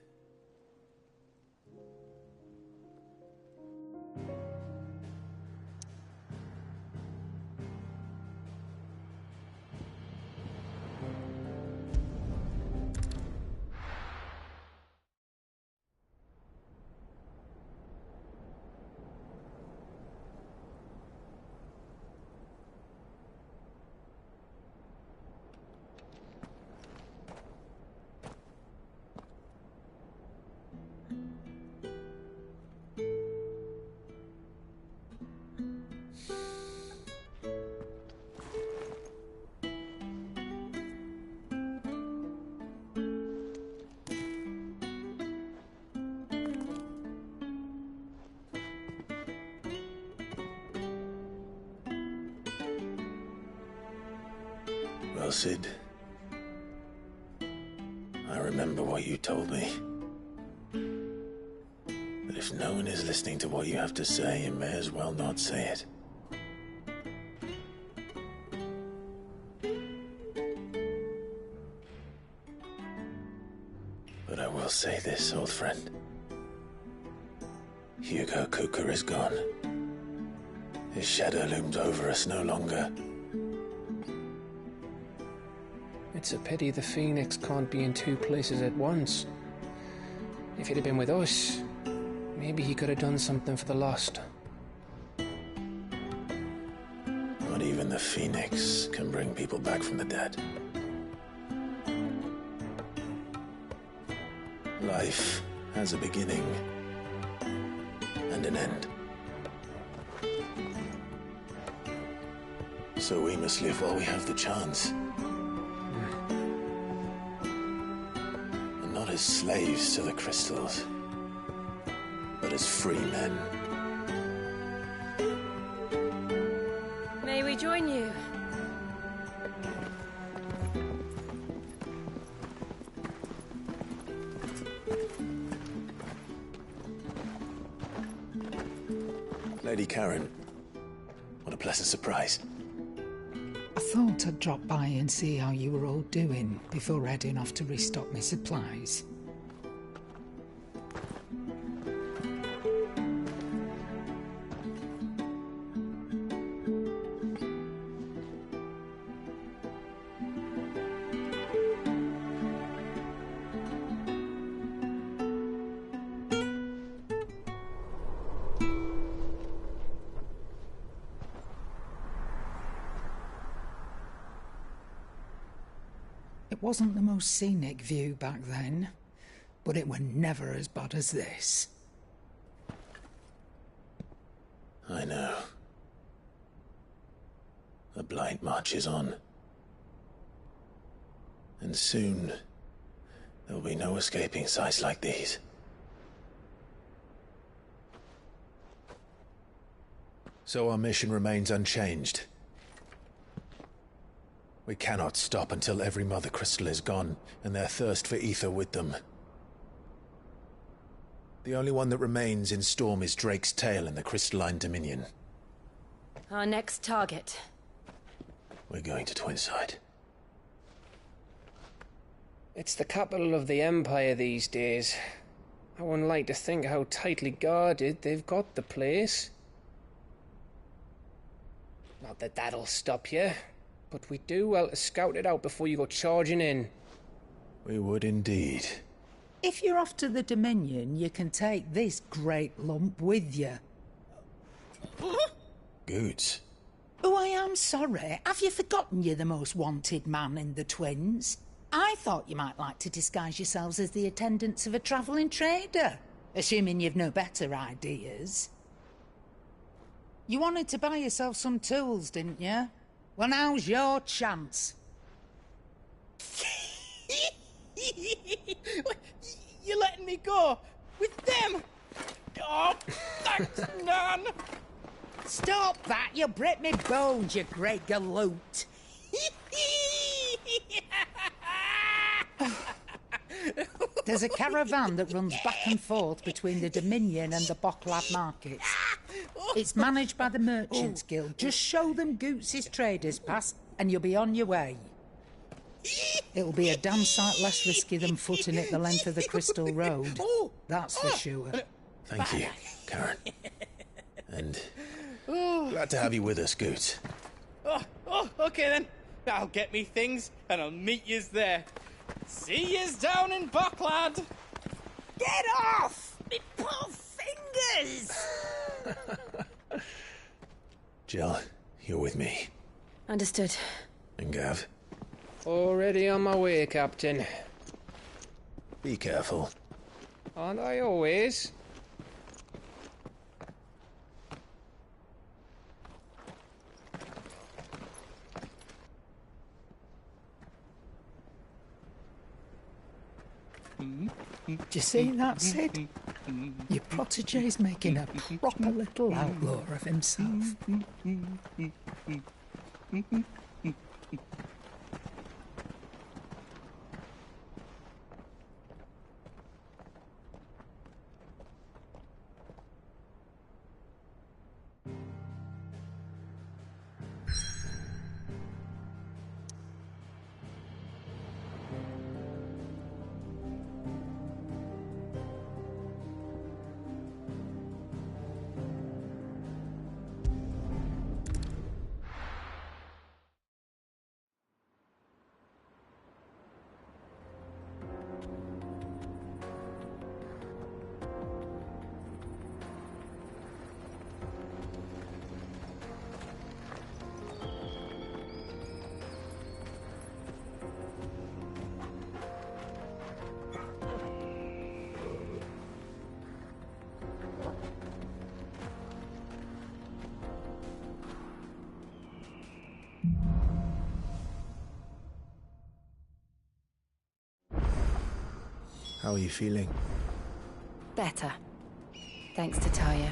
Well, Sid, I remember what you told me. That if no one is listening to what you have to say, you may as well not say it. But I will say this, old friend. Hugo Cooker is gone. His shadow looms over us no longer. It's a pity the Phoenix can't be in two places at once. If he'd have been with us, maybe he could have done something for the lost. Not even the Phoenix can bring people back from the dead. Life has a beginning and an end. So we must live while we have the chance. And not as slaves to the crystals, but as free men. May we join you? Lady Karen, what a pleasant surprise. I thought I'd drop by and see how you were all doing before heading off to restock my supplies. It wasn't the most scenic view back then, but it were never as bad as this. I know. The Blight marches on. And soon, there'll be no escaping sights like these. So our mission remains unchanged. We cannot stop until every Mother Crystal is gone, and their thirst for ether with them. The only one that remains in Storm is Drake's tail in the Crystalline Dominion. Our next target. We're going to Twinside. It's the capital of the Empire these days. I wouldn't like to think how tightly guarded they've got the place. Not that that'll stop you, but we'd do well to scout it out before you go charging in. We would indeed. If you're off to the Dominion, you can take this great lump with you. Goods. Oh, I am sorry. Have you forgotten you're the most wanted man in the Twins? I thought you might like to disguise yourselves as the attendants of a travelling trader, assuming you've no better ideas. You wanted to buy yourself some tools, didn't you? Well, now's your chance. You're letting me go with them? Oh, thanks, Nan. Stop that! You'll break me bones, you great galoot. There's a caravan that runs back and forth between the Dominion and the Bocklab markets. It's managed by the Merchants Guild. Just show them Goots' traders pass and you'll be on your way. It'll be a damn sight less risky than footing it the length of the Crystal Road. That's for sure. Thank you, Karen. And glad to have you with us, Goots. Okay then. I'll get me things and I'll meet yous there. See yous down in Bocklad. Get off! Me poor fingers! Jill, you're with me. Understood. And Gav? Already on my way, Captain. Be careful. Aren't I always? Do you see that, Sid? Your protege's making a proper little outlaw of himself. How are you feeling? Better. Thanks to Taya.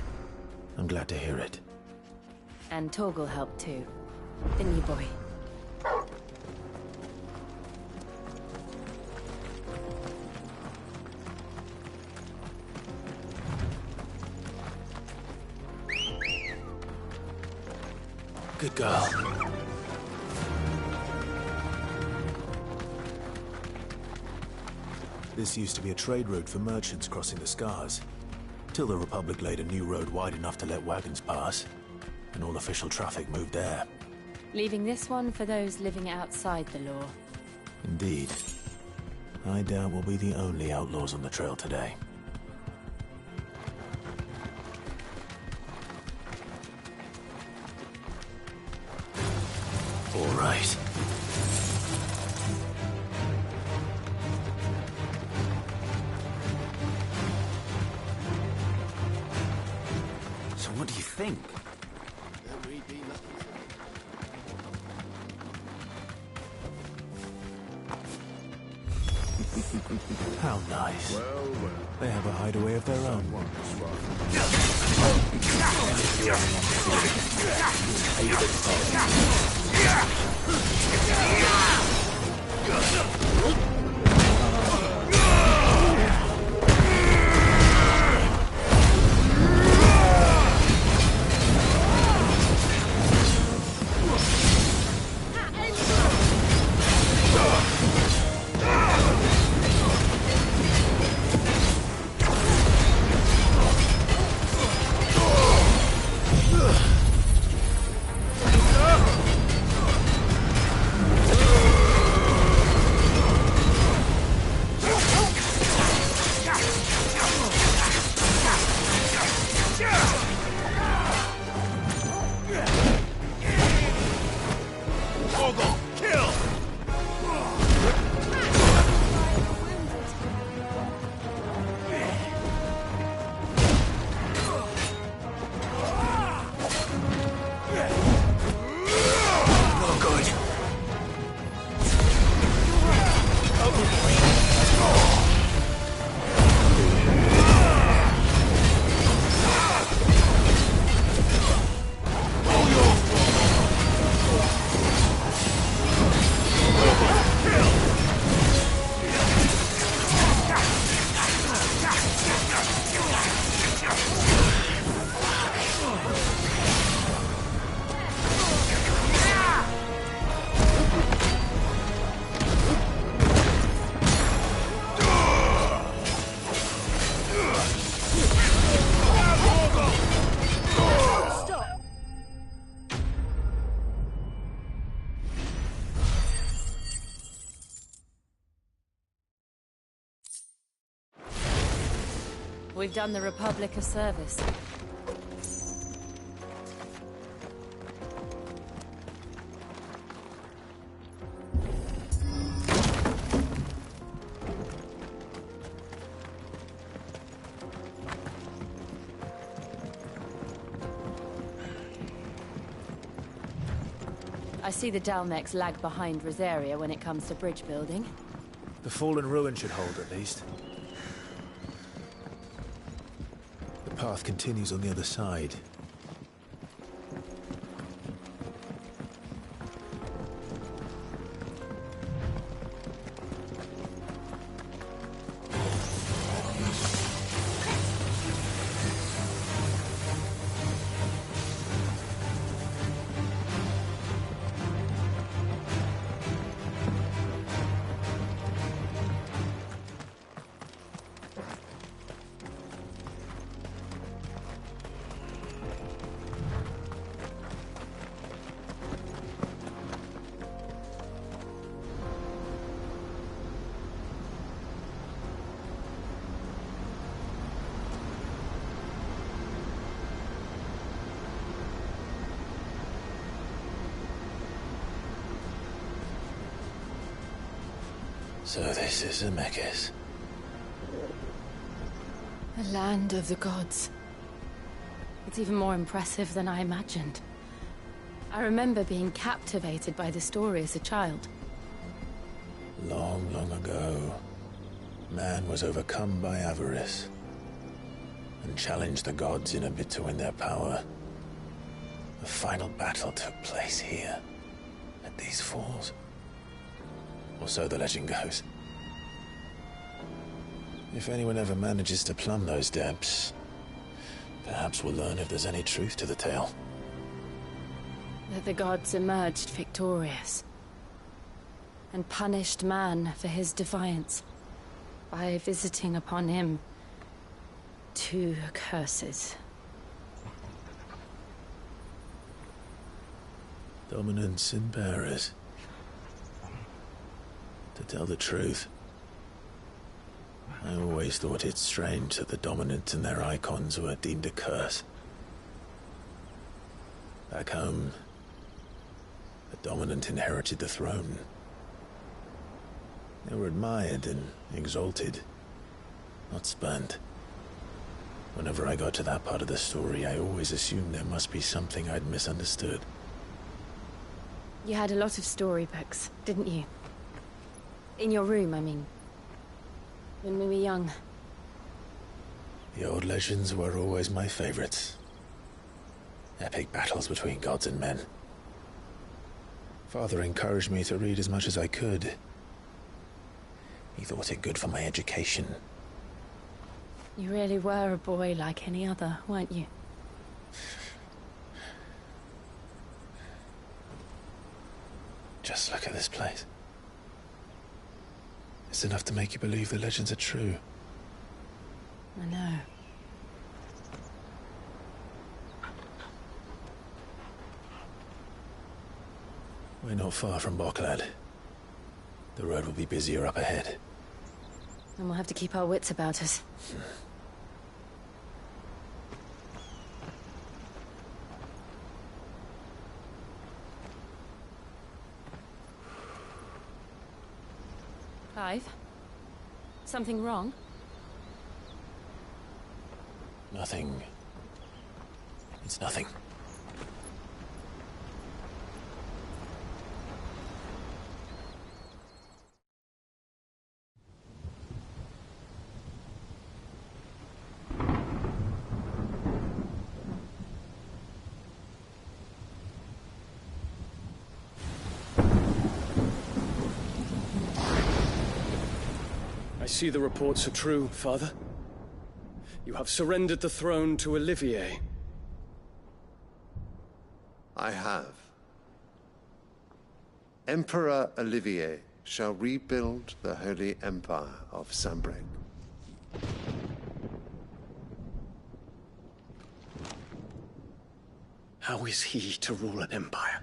I'm glad to hear it. And Torgal helped too. Didn't you, boy? Good girl. This used to be a trade route for merchants crossing the Scars, till the Republic laid a new road wide enough to let wagons pass, and all official traffic moved there. Leaving this one for those living outside the law. Indeed. I doubt we'll be the only outlaws on the trail today. All right. So what do you think? How nice. Well. They have a hideaway of their own. We've done the Republic a service. I see the Dalmex lag behind Rosaria when it comes to bridge building. The fallen ruin should hold, at least. The path continues on the other side. So this is Zemeckis. The land of the gods. It's even more impressive than I imagined. I remember being captivated by the story as a child. Long, long ago, man was overcome by avarice and challenged the gods in a bid to win their power. The final battle took place here, at these falls. Or so the legend goes. If anyone ever manages to plumb those depths, perhaps we'll learn if there's any truth to the tale. That the gods emerged victorious and punished man for his defiance by visiting upon him 2 curses. Dominants and bearers. To tell the truth, I always thought it strange that the dominant and their icons were deemed a curse. Back home, the dominant inherited the throne. They were admired and exalted, not spurned. Whenever I got to that part of the story, I always assumed there must be something I'd misunderstood. You had a lot of storybooks, didn't you? In your room, I mean. When we were young. The old legends were always my favorites. Epic battles between gods and men. Father encouraged me to read as much as I could. He thought it good for my education. You really were a boy like any other, weren't you? Just look at this place. It's enough to make you believe the legends are true. I know. We're not far from Boklad. The road will be busier up ahead. And we'll have to keep our wits about us. Clive? Something wrong? Nothing. It's nothing. I see the reports are true, Father. You have surrendered the throne to Olivier. I have. Emperor Olivier shall rebuild the Holy Empire of Sanbreque. How is he to rule an empire?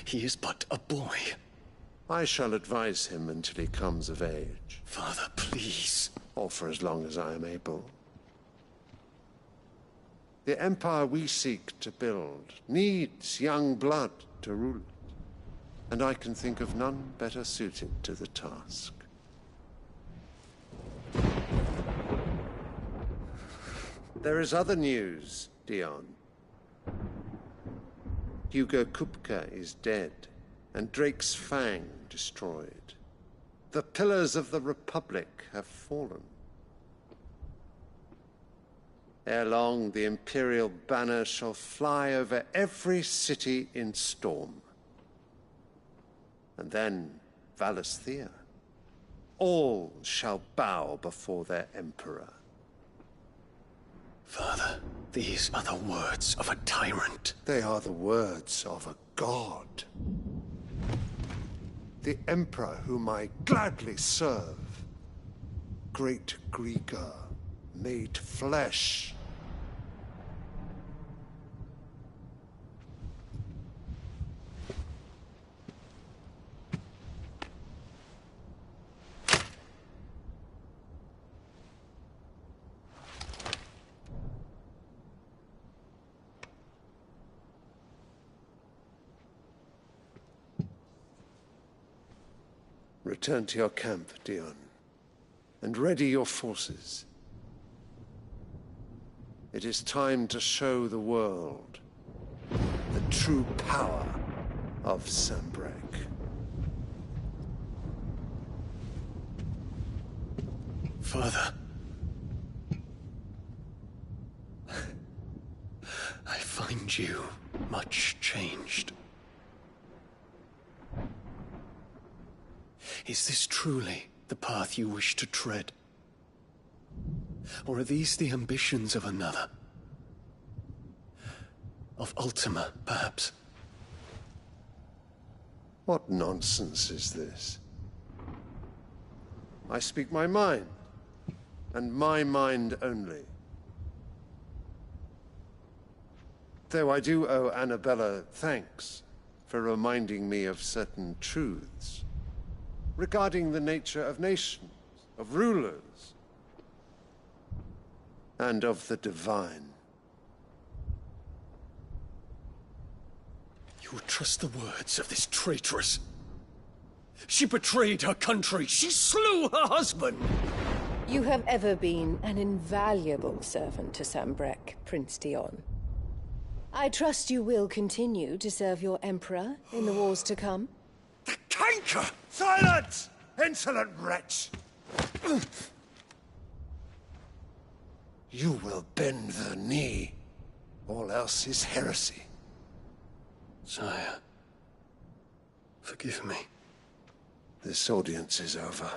He is but a boy. I shall advise him until he comes of age. Father, please. Or for as long as I am able. The empire we seek to build needs young blood to rule it, and I can think of none better suited to the task. There is other news, Dion. Hugo Kupka is dead, and Drake's Fang destroyed. The pillars of the Republic have fallen. Ere long, the Imperial banner shall fly over every city in Storm. And then, Valisthea. All shall bow before their Emperor. Father, these are the words of a tyrant. They are the words of a god. The Emperor whom I gladly serve. Great Greeker, made flesh. Return to your camp, Dion, and ready your forces. It is time to show the world the true power of Sanbreque. Father. I find you much changed. Is this truly the path you wish to tread? Or are these the ambitions of another? Of Ultima, perhaps? What nonsense is this? I speak my mind, and my mind only. Though I do owe Annabella thanks for reminding me of certain truths regarding the nature of nations, of rulers, and of the divine. You would trust the words of this traitress? She betrayed her country. She slew her husband. You have ever been an invaluable servant to Sanbreque, Prince Dion. I trust you will continue to serve your Emperor in the wars to come. The canker! Silence! Insolent wretch! You will bend the knee. All else is heresy. Sire, forgive me. This audience is over.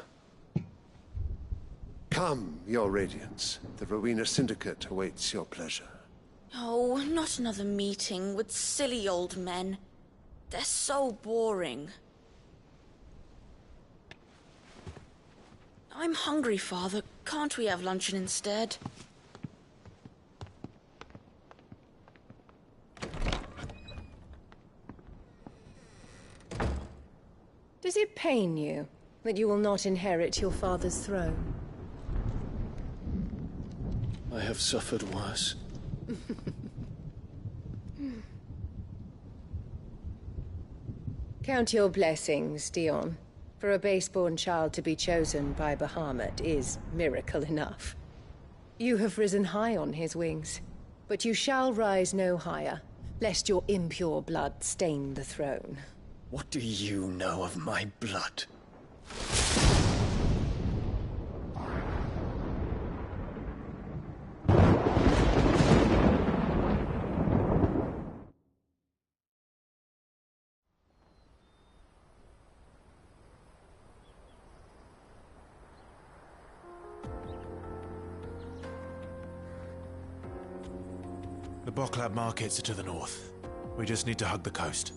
Come, your Radiance. The Rowena Syndicate awaits your pleasure. Oh, not another meeting with silly old men. They're so boring. I'm hungry, Father. Can't we have luncheon instead? Does it pain you that you will not inherit your father's throne? I have suffered worse. Count your blessings, Dion. For a base-born child to be chosen by Bahamut is miracle enough. You have risen high on his wings, but you shall rise no higher, lest your impure blood stain the throne. What do you know of my blood? The Boklab markets are to the north. We just need to hug the coast.